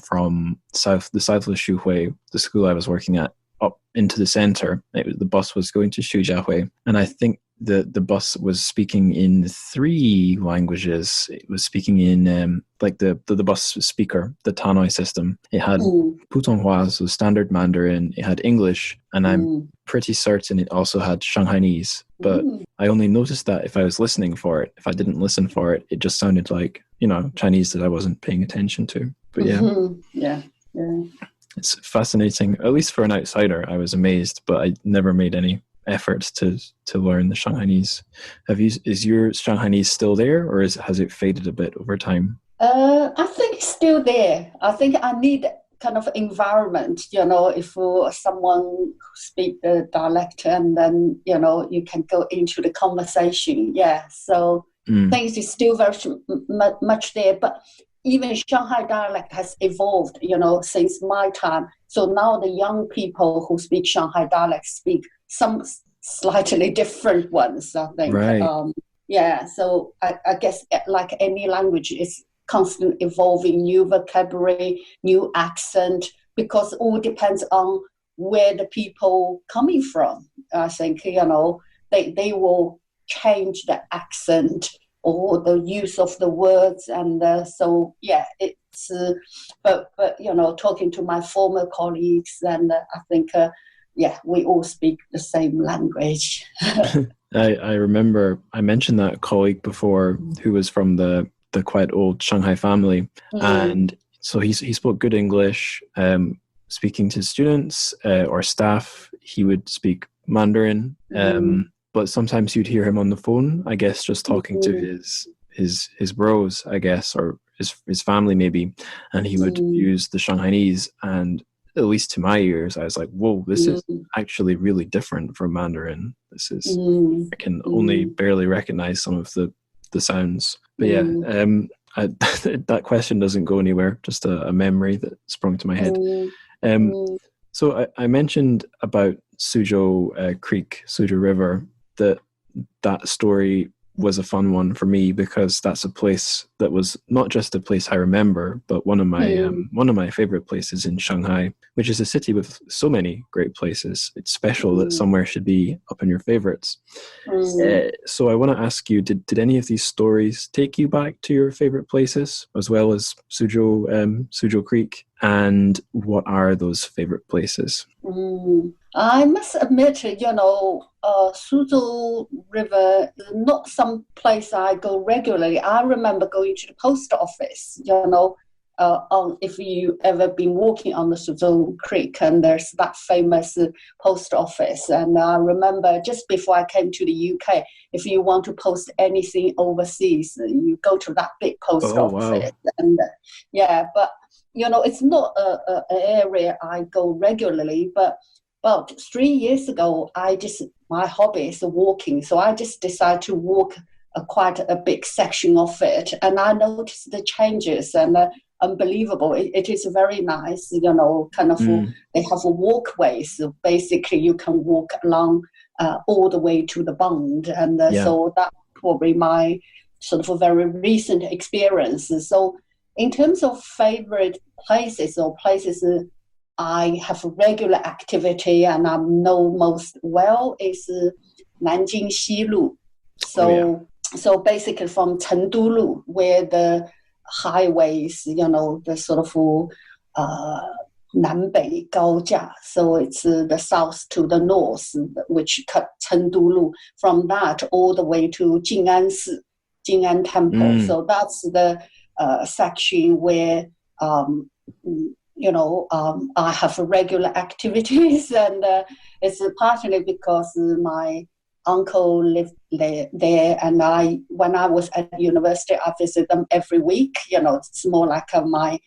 A: from the south of Shuhui, the school I was working at, up into the center. The bus was going to Shujiahui, and I think the bus was speaking in 3 languages. It was speaking in the bus speaker, the Tannoy system. It had Putonghua, so standard Mandarin. It had English, and I'm pretty certain it also had Shanghainese. But I only noticed that if I was listening for it. If I didn't listen for it, it just sounded like, Chinese that I wasn't paying attention to. But
B: yeah.
A: It's fascinating. At least for an outsider, I was amazed, but I never made any efforts to learn the Shanghainese. Is your Shanghainese still there, or has it faded a bit over time?
B: I think it's still there. I think I need kind of environment, if someone who speak the dialect, and then, you can go into the conversation. Yeah, so things is still very much there. But even Shanghai dialect has evolved, since my time. So now the young people who speak Shanghai dialect speak some slightly different ones, I think.
A: Right.
B: So I guess like any language, it's constantly evolving, new vocabulary, new accent, because all depends on where the people coming from. I think, they will change the accent or the use of the words. And it's, but talking to my former colleagues, and I think, we all speak the same language.
A: I remember I mentioned that colleague before who was from the quite old Shanghai family. And so he spoke good English. Speaking to students or staff, he would speak Mandarin. But sometimes you'd hear him on the phone, I guess, just talking to his bros, I guess, or his family maybe, and he would use the Shanghainese, and at least to my ears, I was like, whoa, this is actually really different from Mandarin. This is, I can only barely recognize some of the sounds. But that question doesn't go anywhere, just a memory that sprung to my head. So I mentioned about Suzhou Creek, Suzhou River, that story was a fun one for me, because that's a place that was not just a place I remember, but one of my favorite places in Shanghai, which is a city with so many great places. It's special that somewhere should be up in your favorites. So I want to ask you, did any of these stories take you back to your favorite places, as well as Suzhou Creek? And what are those favorite places?
B: I must admit, Suzhou River is not some place I go regularly. I remember going to the post office, if you ever been walking on the Suzhou Creek, and there's that famous post office. And I remember just before I came to the UK, if you want to post anything overseas, you go to that big post office. Wow. And but it's not an area I go regularly, but about 3 years ago, my hobby is walking. So I just decided to walk quite a big section of it. And I noticed the changes, and unbelievable. It is very nice, they have a walkway. So basically you can walk along all the way to the Bund. And so that's probably my sort of a very recent experience. So in terms of favorite places I have regular activity and I know most well is Nanjing Xilu. So basically from Chengdu Lu, where the highways, the sort of Nanbei Gaojia, so it's the south to the north, which cut Chengdu Lu from that all the way to Jing'an Temple. So that's the section where I have regular activities, and it's partly because my uncle lived there, and when I was at university, I visit them every week. It's more like my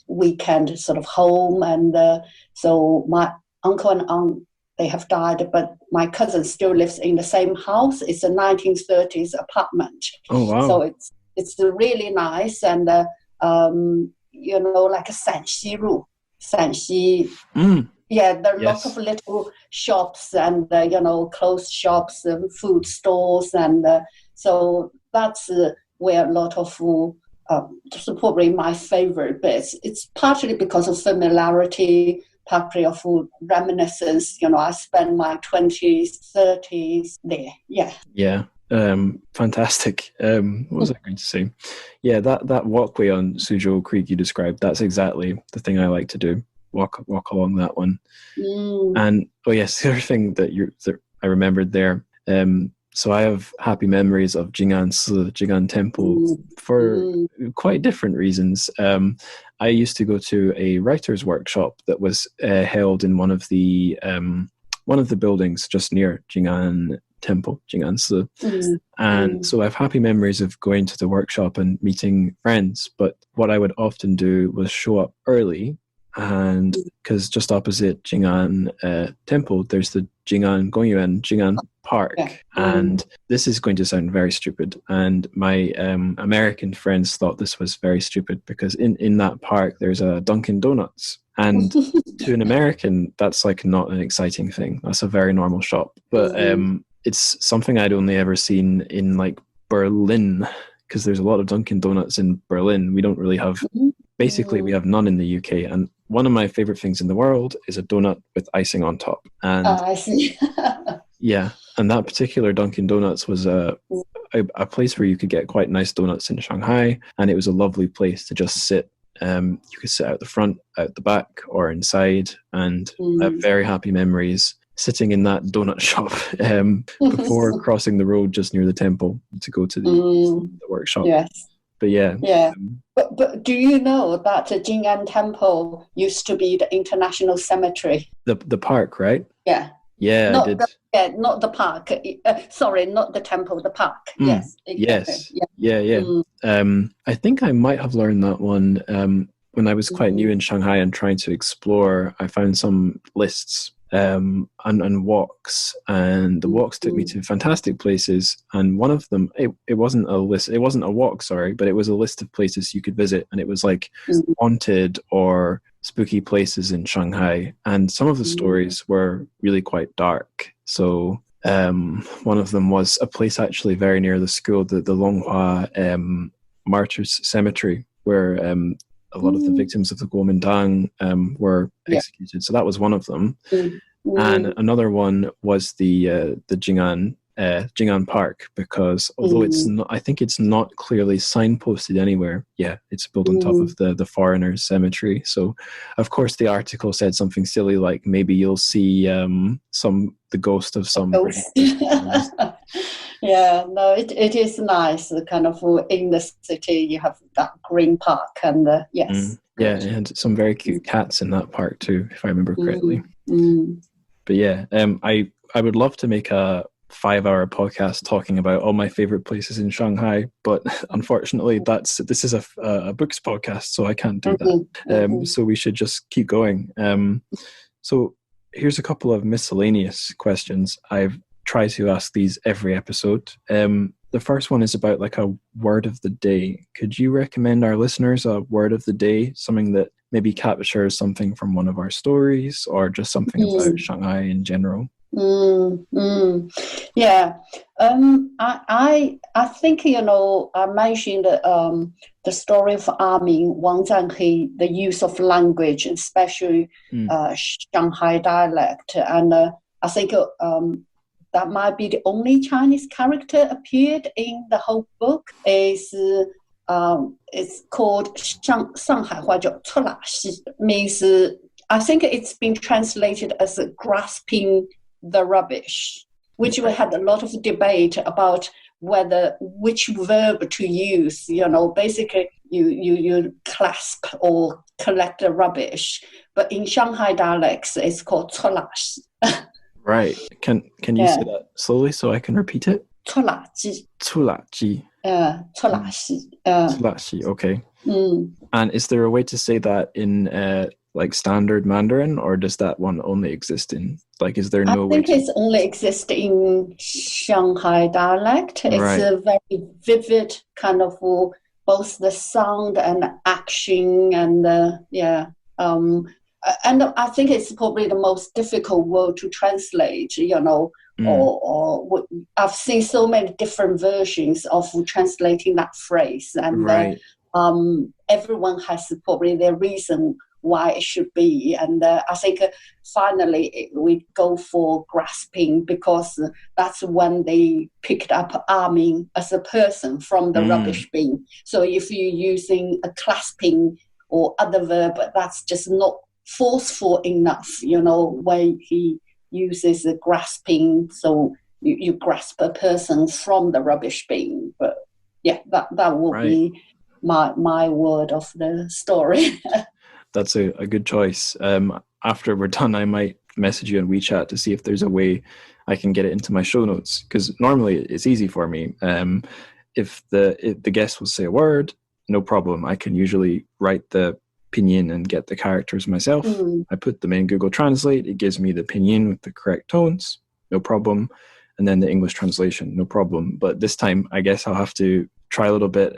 B: weekend sort of home, and so my uncle and aunt, they have died, but my cousin still lives in the same house. It's a 1930s apartment.
A: Oh wow!
B: So it's really nice, and like a Sanxi. Yeah, there are lots of little shops and clothes shops and food stores, and so that's where a lot of probably my favorite bits. It's partly because of familiarity, partly of reminiscence. I spent my 20s, 30s there.
A: Yeah. Fantastic. What was I going to say? Yeah, that walkway on Suzhou Creek you described, that's exactly the thing I like to do. Walk along that one. And yes, the other thing that I remembered there. So I have happy memories of Jing'an Temple for quite different reasons. I used to go to a writer's workshop that was held in one of the buildings just near Jing'an Temple, Jing'an. And so I have happy memories of going to the workshop and meeting friends. But what I would often do was show up early, and because just opposite Jing'an Temple, there's the Jing'an Park. And this is going to sound very stupid, and my American friends thought this was very stupid, because in that park there's a Dunkin' Donuts, and to an American that's like not an exciting thing. That's a very normal shop, but it's something I'd only ever seen in like Berlin, because there's a lot of Dunkin' Donuts in Berlin. We don't really have, basically we have none in the UK. And one of my favorite things in the world is a donut with icing on top. And
B: I see.
A: yeah, and that particular Dunkin' Donuts was a place where you could get quite nice donuts in Shanghai, and it was a lovely place to just sit. You could sit out the front, out the back, or inside, and I have very happy memories sitting in that donut shop before crossing the road just near the temple to go to the workshop.
B: Yes.
A: But yeah.
B: But do you know that Jing'an Temple used to be the International Cemetery?
A: The park, right?
B: Yeah.
A: Yeah, I did.
B: Not the park. Sorry, not the temple, the park. Yes. Exactly.
A: Yes. Yeah. I think I might have learned that one when I was quite new in Shanghai and trying to explore. I found some lists and walks, and the walks took me to fantastic places, and one of them, it wasn't a walk, but it was a list of places you could visit, and it was like haunted or spooky places in Shanghai, and some of the stories were really quite dark. So one of them was a place actually very near the school, the Longhua Martyrs Cemetery, where a lot of the victims of the Kuomintang were executed. So that was one of them. And another one was the Jing'an Park, because although it's not, I think it's not clearly signposted anywhere. Yeah, it's built on top of the foreigners' cemetery. So, of course, the article said something silly like maybe you'll see the ghost of some.
B: Yeah, no, it is nice. Kind of in the city, you have that green park, and yes.
A: Yeah, and some very cute cats in that park too, if I remember correctly. But yeah, I would love to make a 5-hour podcast talking about all my favorite places in Shanghai, but unfortunately this is a books podcast, so I can't do that. So we should just keep going. So here's a couple of miscellaneous questions. I've tried to ask these every episode. The first one is about like a word of the day. Could you recommend our listeners a word of the day, something that maybe captures something from one of our stories, or just something about Shanghai in general?
B: Yeah. I think I mentioned the story of army Wang Zhanhe, the use of language, especially Shanghai dialect, and I think that might be the only Chinese character appeared in the whole book. It's called Shanghai 话叫出拉西 means I think it's been translated as grasping the rubbish, which we had a lot of debate about whether which verb to use. Basically you clasp or collect the rubbish, but in Shanghai dialects it's called 出拉西.
A: Right. Can you say that slowly so I can repeat it?
B: 出拉机.
A: 出拉机.
B: 出拉西.
A: 出拉西, okay. And is there a way to say that in like standard Mandarin, or does that one only exist in, like, is there no way?
B: I think it's only exist in Shanghai dialect. It's a very vivid kind of both the sound and action and and I think it's probably the most difficult word to translate, or I've seen so many different versions of translating that phrase, and everyone has probably their reason why it should be. And I think finally we go for grasping, because that's when they picked up arming as a person from the rubbish bin. So if you're using a clasping or other verb, that's just not forceful enough, when he uses a grasping, so you grasp a person from the rubbish bin. But yeah, that will be my word of the story.
A: That's a good choice. After we're done, I might message you on WeChat to see if there's a way I can get it into my show notes, because normally it's easy for me. If the guest will say a word, no problem. I can usually write the pinyin and get the characters myself. I put them in Google Translate. It gives me the pinyin with the correct tones, no problem. And then the English translation, no problem. But this time, I guess I'll have to try a little bit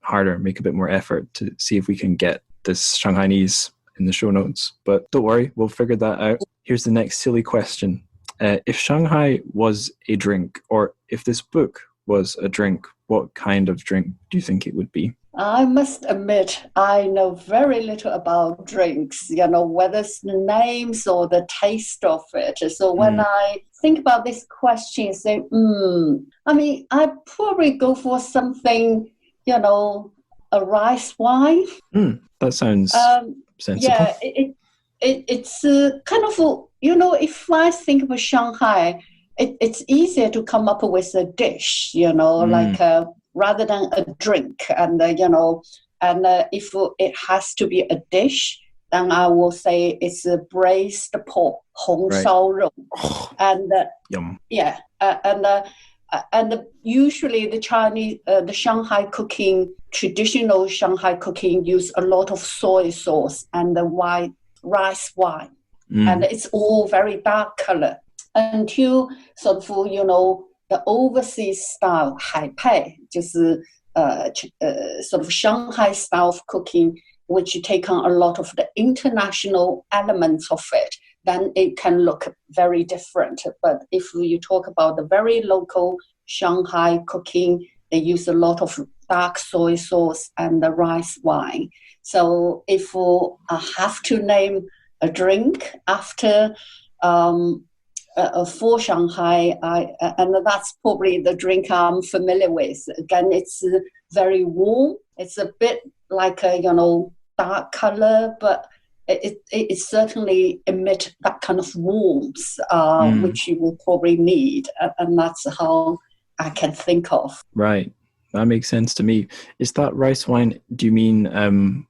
A: harder, make a bit more effort to see if we can get this Shanghainese in the show notes. But don't worry, we'll figure that out. Here's the next silly question. If Shanghai was a drink, or if this book was a drink, what kind of drink do you think it would be?
B: I must admit, I know very little about drinks, whether it's the names or the taste of it. So when I think about this question, I say, I'd probably go for something, a rice wine.
A: That sounds sensible.
B: Yeah, it's kind of, if I think of Shanghai, it's easier to come up with a dish, like rather than a drink. And, if it has to be a dish, then I will say it's a braised pork, 红烧肉. And
A: yum.
B: Yeah, and usually the Chinese, the Shanghai cooking, traditional Shanghai cooking, use a lot of soy sauce and the white rice wine, and it's all very dark color. Until sort of the overseas style 海派, 就是sort of Shanghai style of cooking, which take on a lot of the international elements of it, then it can look very different. But if you talk about the very local Shanghai cooking, they use a lot of dark soy sauce and the rice wine. So if I have to name a drink after for Shanghai, and that's probably the drink I'm familiar with. Again, it's very warm. It's a bit like a dark color, but it certainly emit that kind of warmth, which you will probably need, and that's how I can think of.
A: Right. That makes sense to me. Is that rice wine, do you mean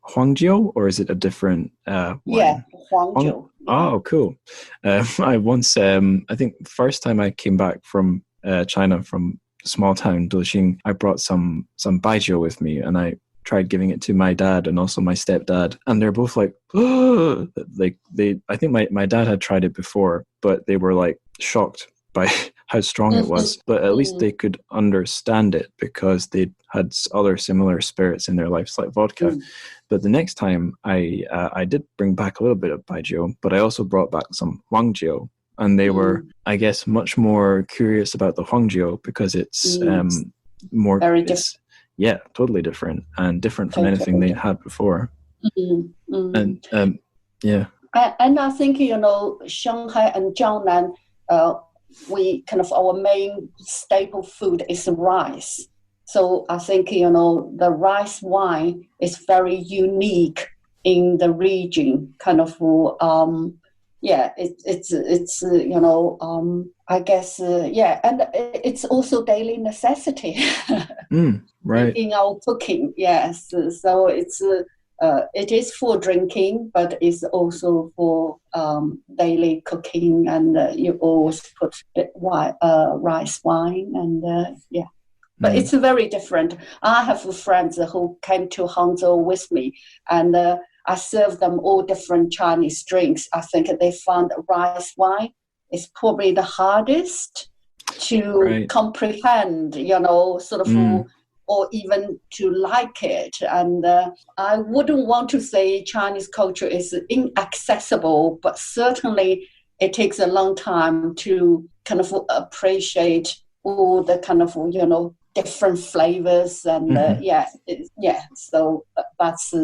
A: Huangjiu, or is it a different wine?
B: Yeah, Huangjiu.
A: Oh, cool. I once, I think the first time I came back from China, from small town Doxing, I brought some baijiu with me, and I tried giving it to my dad and also my stepdad, and they're both like, oh! Like I think my dad had tried it before, but they were like shocked by how strong it was. But at least they could understand it because they'd had other similar spirits in their lives, like vodka. But the next time I did bring back a little bit of baijiu, but I also brought back some Huangjiu, and they were, I guess, much more curious about the Huangjiu because it's more
B: very different.
A: Yeah, totally different and different from
B: Totally
A: anything they
B: different.
A: had before. And yeah.
B: And I think, Shanghai and Jiangnan, we kind of, our main staple food is rice. So I think, the rice wine is very unique in the region, kind of, I guess, and it's also daily necessity
A: right.
B: in our cooking, yes. So it is for drinking, but it's also for daily cooking, and you always put rice wine, and But it's very different. I have friends who came to Hangzhou with me, and I served them all different Chinese drinks. I think they found rice wine is probably the hardest to comprehend, sort of, or even to like it. And I wouldn't want to say Chinese culture is inaccessible, but certainly it takes a long time to kind of appreciate all the kind of, different flavors. And so that's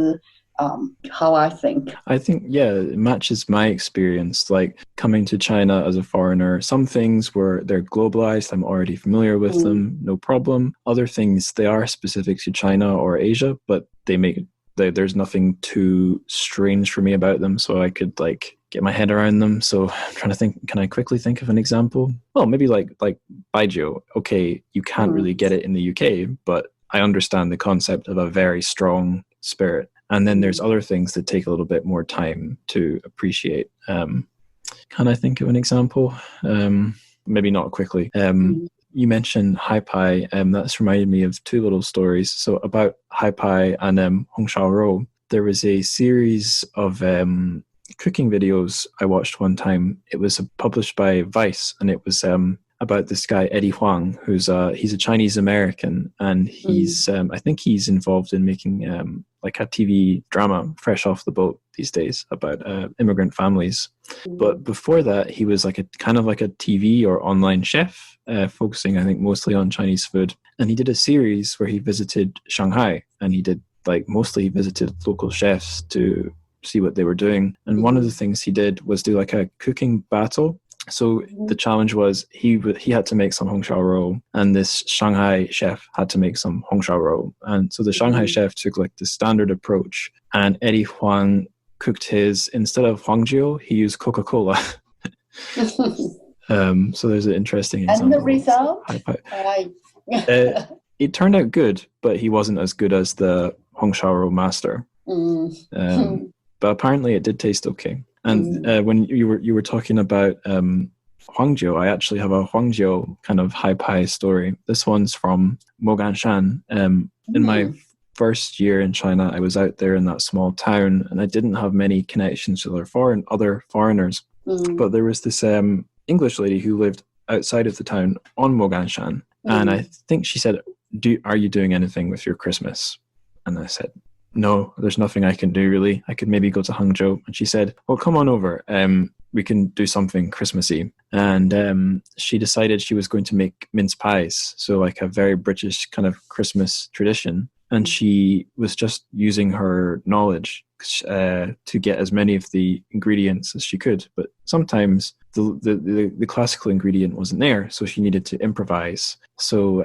B: how I think.
A: I think, it matches my experience, like coming to China as a foreigner. Some things where they're globalized, I'm already familiar with them, no problem. Other things, they are specific to China or Asia, but there's nothing too strange for me about them, so I could get my head around them. So I'm trying to think, can I quickly think of an example? Well, maybe like baijiu. Okay, you can't really get it in the UK, but I understand the concept of a very strong spirit. And then there's other things that take a little bit more time to appreciate. Can I think of an example? Maybe not quickly. You mentioned Hai Pai. That's reminded me of two little stories. So about Hai Pai and Hong Shao Rou, there was a series of cooking videos I watched one time. It was published by Vice, and it was about this guy Eddie Huang, he's a Chinese American, and he's I think he's involved in making like a TV drama, fresh off the boat these days, about immigrant families. But before that, he was like a kind of like a TV or online chef, focusing I think mostly on Chinese food. And he did a series where he visited Shanghai, and he visited local chefs to see what they were doing. And one of the things he did was do like a cooking battle. So the challenge was he had to make some Hong Shao Rou, and this Shanghai chef had to make some Hong Shao Rou. And so the Shanghai chef took like the standard approach, and Eddie Huang cooked his, instead of Huangjiu, he used Coca-Cola. So there's an interesting example.
B: And the result?
A: It turned out good, but he wasn't as good as the Hong Shao Rou master. But apparently it did taste okay. And when you were talking about Huangjiu, I actually have a Huangjiu kind of Hai Pai story. This one's from Moganshan. In my first year in China, I was out there in that small town, and I didn't have many connections with other foreigners. But there was this English lady who lived outside of the town on Moganshan, and I think she said, "Are you doing anything with your Christmas?" And I said, "No, there's nothing I can do really. I could maybe go to Hangzhou." And she said, "Well, come on over. We can do something Christmassy." And she decided she was going to make mince pies, so like a very British kind of Christmas tradition. And she was just using her knowledge to get as many of the ingredients as she could. But sometimes the classical ingredient wasn't there, so she needed to improvise. So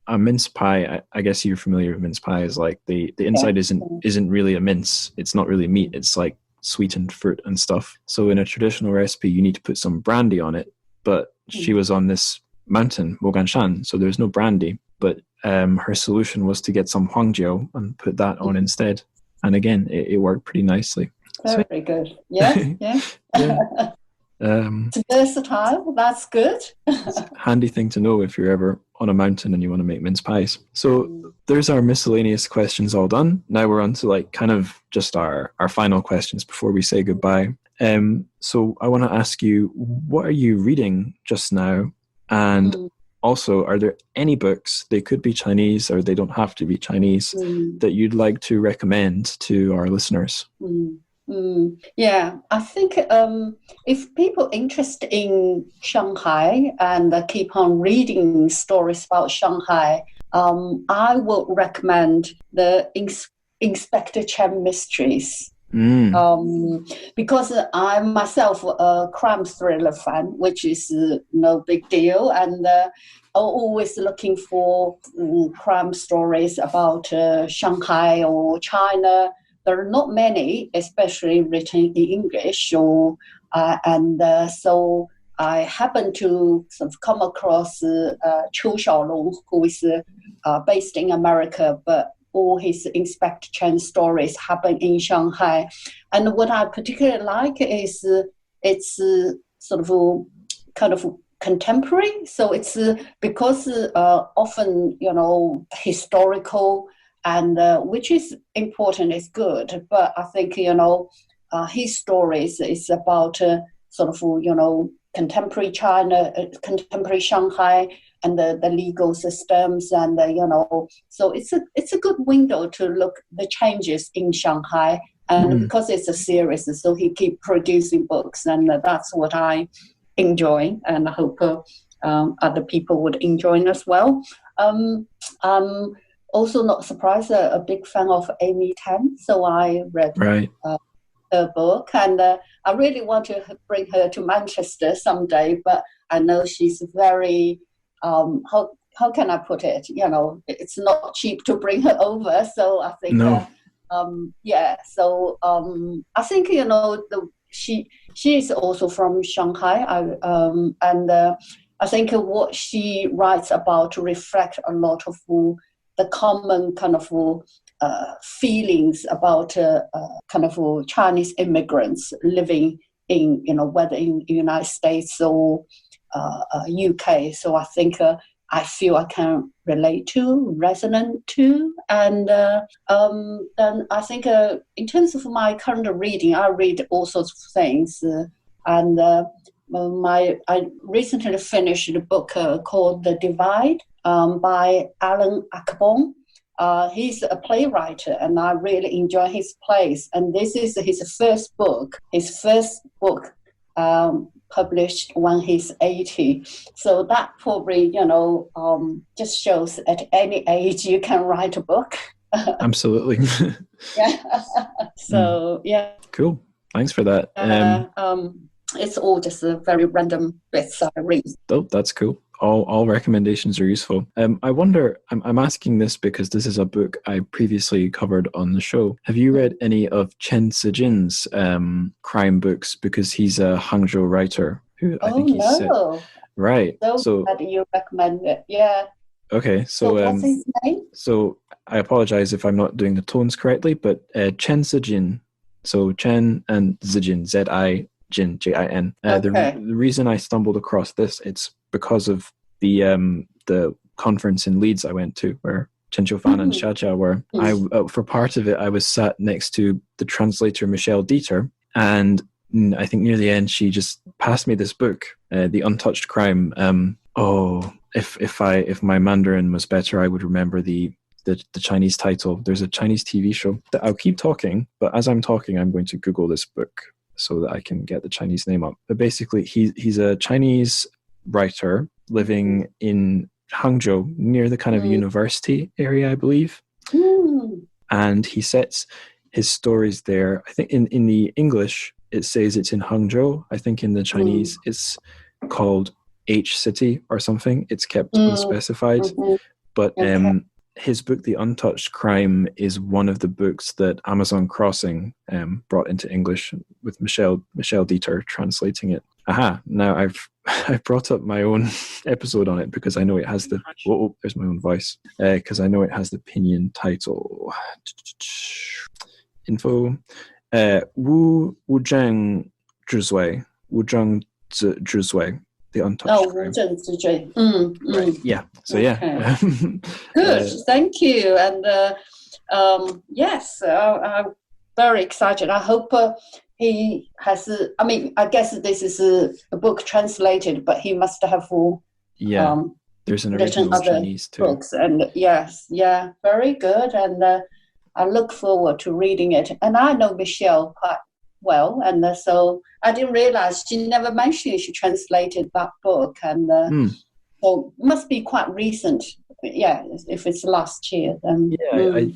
A: a mince pie, I guess you're familiar with mince pie, is like the inside isn't really a mince. It's not really meat. It's like sweetened fruit and stuff. So in a traditional recipe, you need to put some brandy on it. But she was on this mountain, Moganshan, so there's no brandy. But her solution was to get some huangjiu and put that on instead. And again, it worked pretty nicely.
B: Very good. Yeah.
A: Yeah.
B: It's versatile. That's good.
A: It's a handy thing to know if you're ever on a mountain and you want to make mince pies. So there's our miscellaneous questions all done. Now we're on to like kind of just our final questions before we say goodbye. So I want to ask you, what are you reading just now? And also, are there any books, they could be Chinese or they don't have to be Chinese, that you'd like to recommend to our listeners?
B: Yeah, I think if people interested in Shanghai and keep on reading stories about Shanghai, I would recommend the Inspector Chen mysteries. Because I'm myself a crime thriller fan, which is no big deal, and I'm always looking for crime stories about Shanghai or China. There are not many, especially written in English, so I happened to sort of come across Qiu Xiaolong, who is based in America, but all his Inspector Chen stories happen in Shanghai. And what I particularly like is it's sort of kind of contemporary. So it's because often, historical and which is important, is good. But I think, his stories is about sort of, contemporary China, contemporary Shanghai, and the legal systems, and so it's a good window to look the changes in Shanghai, and because it's a series, so he keep producing books, and that's what I enjoy, and I hope other people would enjoy as well. I'm also not surprised, a big fan of Amy Tan, so I read her book, and I really want to bring her to Manchester someday, but I know she's very how can I put it? It's not cheap to bring her over. So I think, So I think she is also from Shanghai, and I think what she writes about reflect a lot of the common kind of feelings about kind of Chinese immigrants living in whether in the United States or UK. So I think I feel I can relate to, resonant to, and then I think in terms of my current reading, I read all sorts of things, and I recently finished a book called The Divide by Alan Ackerbaum. He's a playwright, and I really enjoy his plays. And this is his first book. Published when he's 80. So that probably, just shows at any age you can write a book.
A: Absolutely.
B: Yeah. So, yeah.
A: Cool. Thanks for that.
B: It's all just a very random bits I read.
A: Oh, that's cool. All recommendations are useful. I wonder, I'm asking this because this is a book I previously covered on the show. Have you read any of Chen Sijin's crime books? Because he's a Hangzhou writer who I think he's set. Right.
B: So that you recommend it. Yeah.
A: Okay. So
B: what's his name?
A: So I apologize if I'm not doing the tones correctly, but Chen Sijin. So Chen and Zijin, Z-I-Jin, J-I-N. The reason I stumbled across this, it's because of the conference in Leeds I went to, where Chen Qiufan and Xia Jia were. For part of it, I was sat next to the translator Michelle Dieter, and I think near the end she just passed me this book, The Untouched Crime. If my Mandarin was better, I would remember the Chinese title. There's a Chinese TV show that I'll keep talking, but as I'm talking, I'm going to Google this book so that I can get the Chinese name up. But basically, he's a Chinese writer living in Hangzhou, near the kind of university area, I believe. And he sets his stories there. I think in the English, it says it's in Hangzhou. I think in the Chinese, it's called H City or something. It's kept unspecified. But his book, The Untouched Crime, is one of the books that Amazon Crossing brought into English with Michelle Dieter translating it. Now I've brought up my own episode on it because I know it has the... Whoa, there's my own voice. Because I know it has the pinyin title. Info. Wu Zheng Zhizui. Wu Zheng Zhizui. The Untouched Crime. Right. Yeah. So yeah.
B: Good. Thank you. And yes, I'm very excited. I hope he has. I guess this is a book translated, but he must have.
A: There's an original Chinese too.
B: Books, and yes, very good. And I look forward to reading it. And I know Michelle quite well. And so I didn't realize she never mentioned she translated that book. And so it must be quite recent. Yeah, if it's last year, then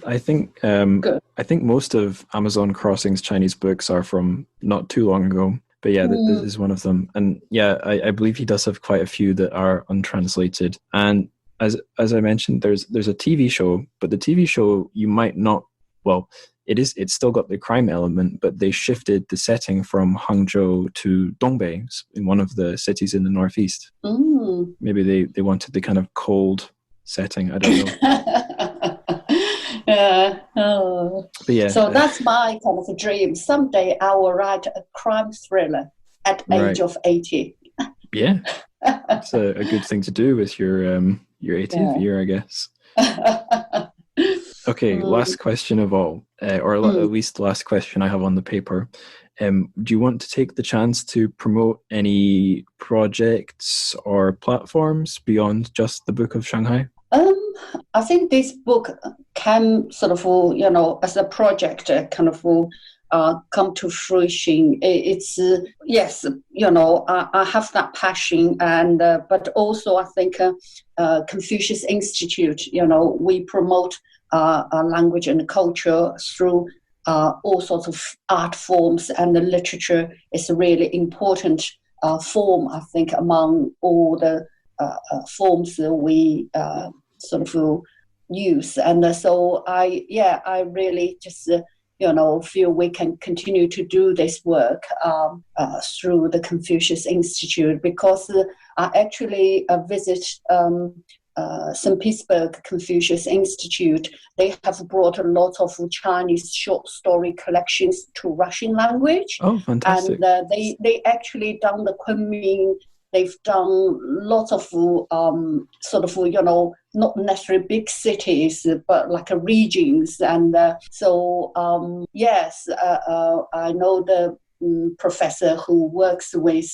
A: I think
B: good.
A: I think most of Amazon Crossing's Chinese books are from not too long ago. But yeah, this is one of them. And yeah, I believe he does have quite a few that are untranslated. And as I mentioned, there's a TV show, but the TV show you might not, well, it's still got the crime element, but they shifted the setting from Hangzhou to Dongbei, in one of the cities in the northeast. Maybe they wanted the kind of cold setting. I don't know.
B: But yeah. So that's my kind of a dream. Someday I will write a crime thriller at age of 80.
A: Yeah, it's a good thing to do with your 80th year, I guess. Okay, last question of all, or at least the last question I have on the paper. Do you want to take the chance to promote any projects or platforms beyond just the Book of Shanghai?
B: I think this book can sort of, as a project, kind of come to fruition. It's yes, I have that passion, and but also I think Confucius Institute, we promote language and culture through all sorts of art forms, and the literature is a really important form, I think, among all the forms that we sort of use. And so I really just feel we can continue to do this work through the Confucius Institute, because I actually visit St. Petersburg Confucius Institute. They have brought a lot of Chinese short story collections to Russian language.
A: Oh, fantastic.
B: And they actually done the Kunming. They've done lots of sort of, not necessarily big cities, but like regions. And yes, I know the professor who works with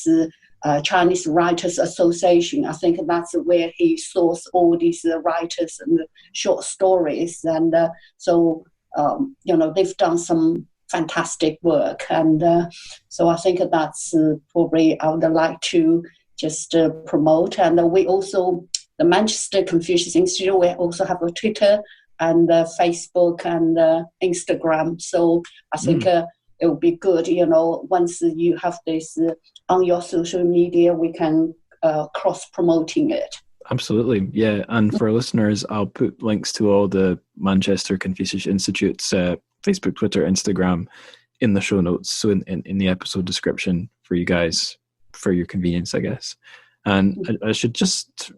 B: Chinese Writers Association. I think that's where he sourced all these writers and short stories. And so, they've done some fantastic work. And so I think that's probably I would like to just promote. And we also, the Manchester Confucius Institute, we also have a Twitter and Facebook and Instagram. So I think it would be good, once you have this on your social media, we can cross-promoting it.
A: Absolutely, yeah. And for listeners, I'll put links to all the Manchester Confucius Institute's Facebook, Twitter, Instagram in the show notes, so in the episode description for you guys, for your convenience, I guess. And I should just,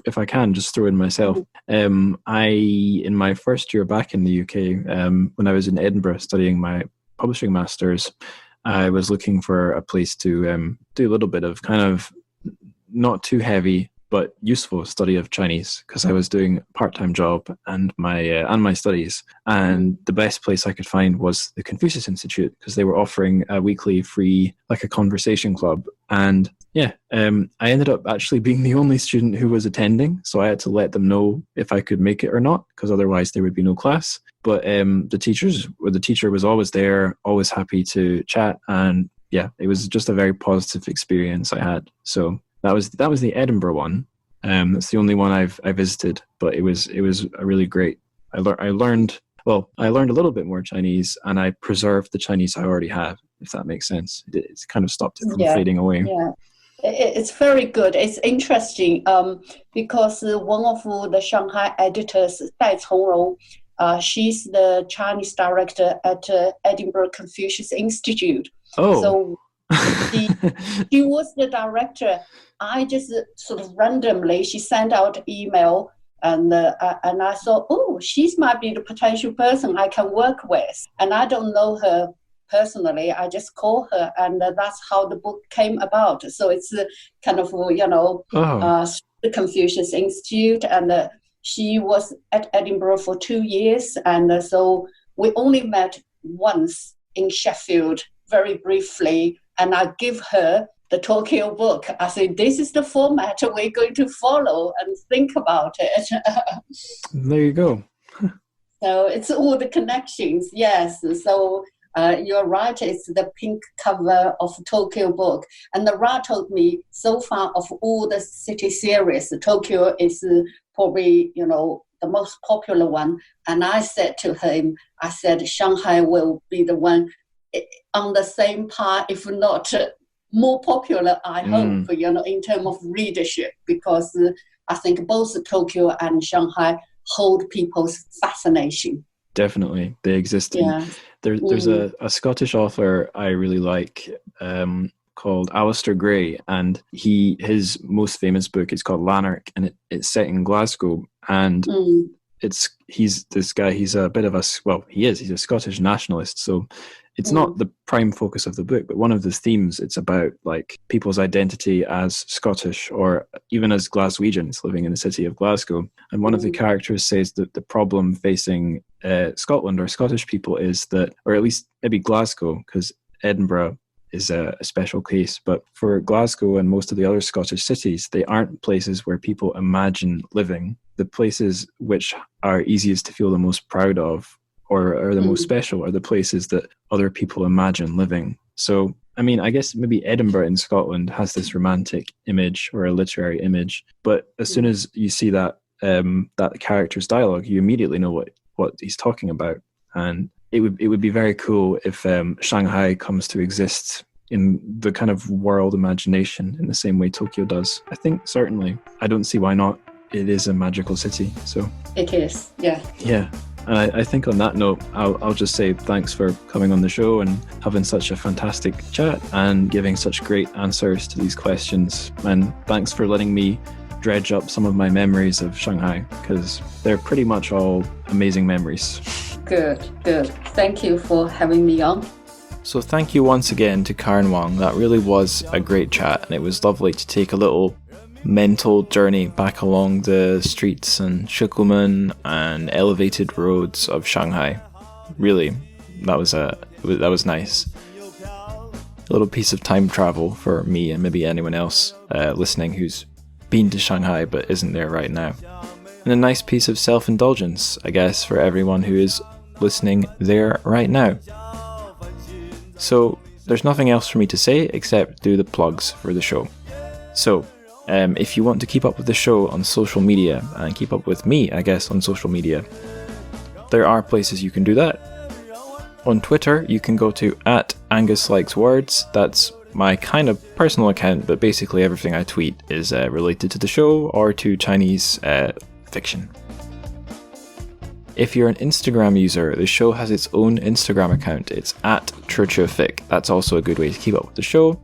A: if I can, just throw in myself. In my first year back in the UK, when I was in Edinburgh studying my publishing masters, I was looking for a place to do a little bit of kind of not too heavy but useful study of Chinese, because I was doing a part-time job and my studies, and the best place I could find was the Confucius Institute, because they were offering a weekly free, like a conversation club. And yeah, I ended up actually being the only student who was attending, so I had to let them know if I could make it or not, because otherwise there would be no class. But the teacher was always there, always happy to chat, and yeah, it was just a very positive experience I had. So that was the Edinburgh one. That's the only one I visited, but it was a really great. I learned a little bit more Chinese, and I preserved the Chinese I already have, if that makes sense. It's kind of stopped it from fading away.
B: Yeah, it's very good. It's interesting because one of the Shanghai editors, Dai Congrong, she's the Chinese director at Edinburgh Confucius Institute.
A: Oh.
B: So she was the director. I just sort of randomly, she sent out email, and I thought, she might be the potential person I can work with. And I don't know her personally. I just call her, and that's how the book came about. So it's kind of, the Confucius Institute, and she was at Edinburgh for 2 years. And so we only met once in Sheffield, very briefly. And I give her the Tokyo book. I said, this is the format we're going to follow, and think about it.
A: There you go.
B: So it's all the connections, yes. So You're right, it's the pink cover of Tokyo book. And Ra told me so far of all the city series, Tokyo is probably, the most popular one. And I said to him, Shanghai will be the one on the same par, if not more popular, I hope, in terms of readership, because I think both Tokyo and Shanghai hold people's fascination.
A: Definitely, they exist.
B: Yeah.
A: There's a Scottish author I really like called Alistair Gray, and his most famous book is called Lanark, and it's set in Glasgow, and he's this guy. He's a bit of he's a Scottish nationalist, so it's not the prime focus of the book, but one of the themes, it's about like people's identity as Scottish or even as Glaswegians living in the city of Glasgow. And one of the characters says that the problem facing Scotland or Scottish people is that, or at least maybe Glasgow, because Edinburgh is a special case, but for Glasgow and most of the other Scottish cities, they aren't places where people imagine living. The places which are easiest to feel the most proud of or are the most special are the places that other people imagine living. So, I mean, I guess maybe Edinburgh in Scotland has this romantic image or a literary image, but as soon as you see that character's dialogue, you immediately know what he's talking about. And it would be very cool if Shanghai comes to exist in the kind of world imagination in the same way Tokyo does. I think certainly. I don't see why not. It is a magical city, so.
B: It is, yeah.
A: Yeah. And I think on that note, I'll just say thanks for coming on the show and having such a fantastic chat and giving such great answers to these questions. And thanks for letting me dredge up some of my memories of Shanghai, because they're pretty much all amazing memories.
B: Good. Thank you for having me on.
A: So thank you once again to Karen Wang. That really was a great chat, and it was lovely to take a little mental journey back along the streets and Shikumen and elevated roads of Shanghai. Really, that was nice. A little piece of time travel for me and maybe anyone else listening who's been to Shanghai but isn't there right now. And a nice piece of self-indulgence, I guess, for everyone who is listening there right now. So there's nothing else for me to say except do the plugs for the show. So if you want to keep up with the show on social media and keep up with me, I guess, on social media, there are places you can do that. On Twitter, you can go to @AngusLikesWords. That's my kind of personal account, but basically everything I tweet is related to the show or to Chinese fiction. If you're an Instagram user, the show has its own Instagram account. It's @ChurchofFic. That's also a good way to keep up with the show.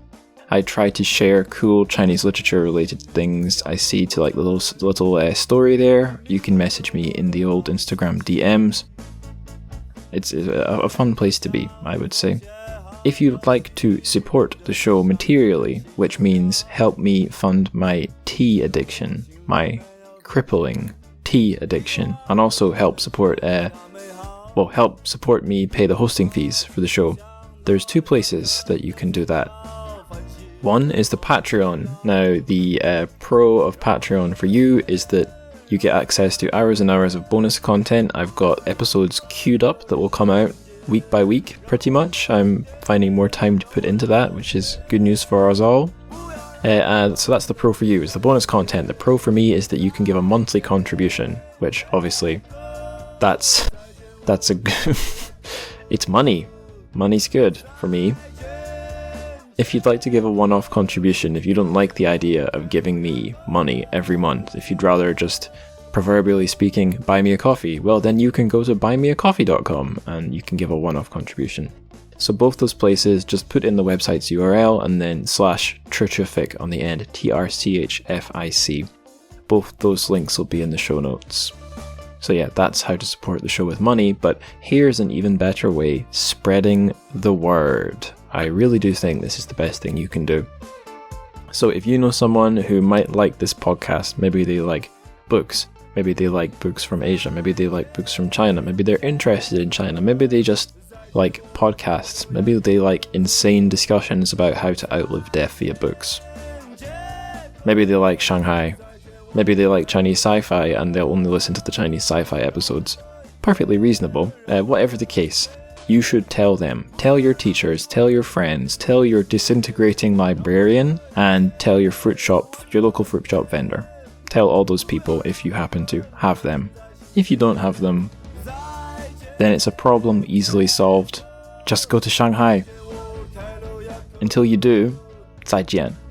A: I try to share cool Chinese literature related things I see to like the little story there. You can message me in the old Instagram DMs. It's a fun place to be, I would say. If you'd like to support the show materially, which means help me fund my tea addiction, my crippling tea addiction, and also help support me pay the hosting fees for the show, there's two places that you can do that. One is the Patreon. Now, the pro of Patreon for you is that you get access to hours and hours of bonus content. I've got episodes queued up that will come out week by week, pretty much. I'm finding more time to put into that, which is good news for us all. So that's the pro for you, is the bonus content. The pro for me is that you can give a monthly contribution, which obviously that's it's money. Money's good for me. If you'd like to give a one-off contribution, if you don't like the idea of giving me money every month, if you'd rather just, proverbially speaking, buy me a coffee, well then you can go to buymeacoffee.com and you can give a one-off contribution. So both those places, just put in the website's URL and then /Churchoffic on the end, TRCHFIC. Both those links will be in the show notes. So yeah, that's how to support the show with money, but here's an even better way, spreading the word. I really do think this is the best thing you can do. So if you know someone who might like this podcast, maybe they like books, maybe they like books from Asia, maybe they like books from China, maybe they're interested in China, maybe they just like podcasts, maybe they like insane discussions about how to outlive death via books. Maybe they like Shanghai, maybe they like Chinese sci-fi and they'll only listen to the Chinese sci-fi episodes. Perfectly reasonable, whatever the case. you should tell them. Tell your teachers, tell your friends, tell your disintegrating librarian, and tell your local fruit shop vendor. Tell all those people if you happen to have them. If you don't have them, then it's a problem easily solved. Just go to Shanghai. Until you do, 再见.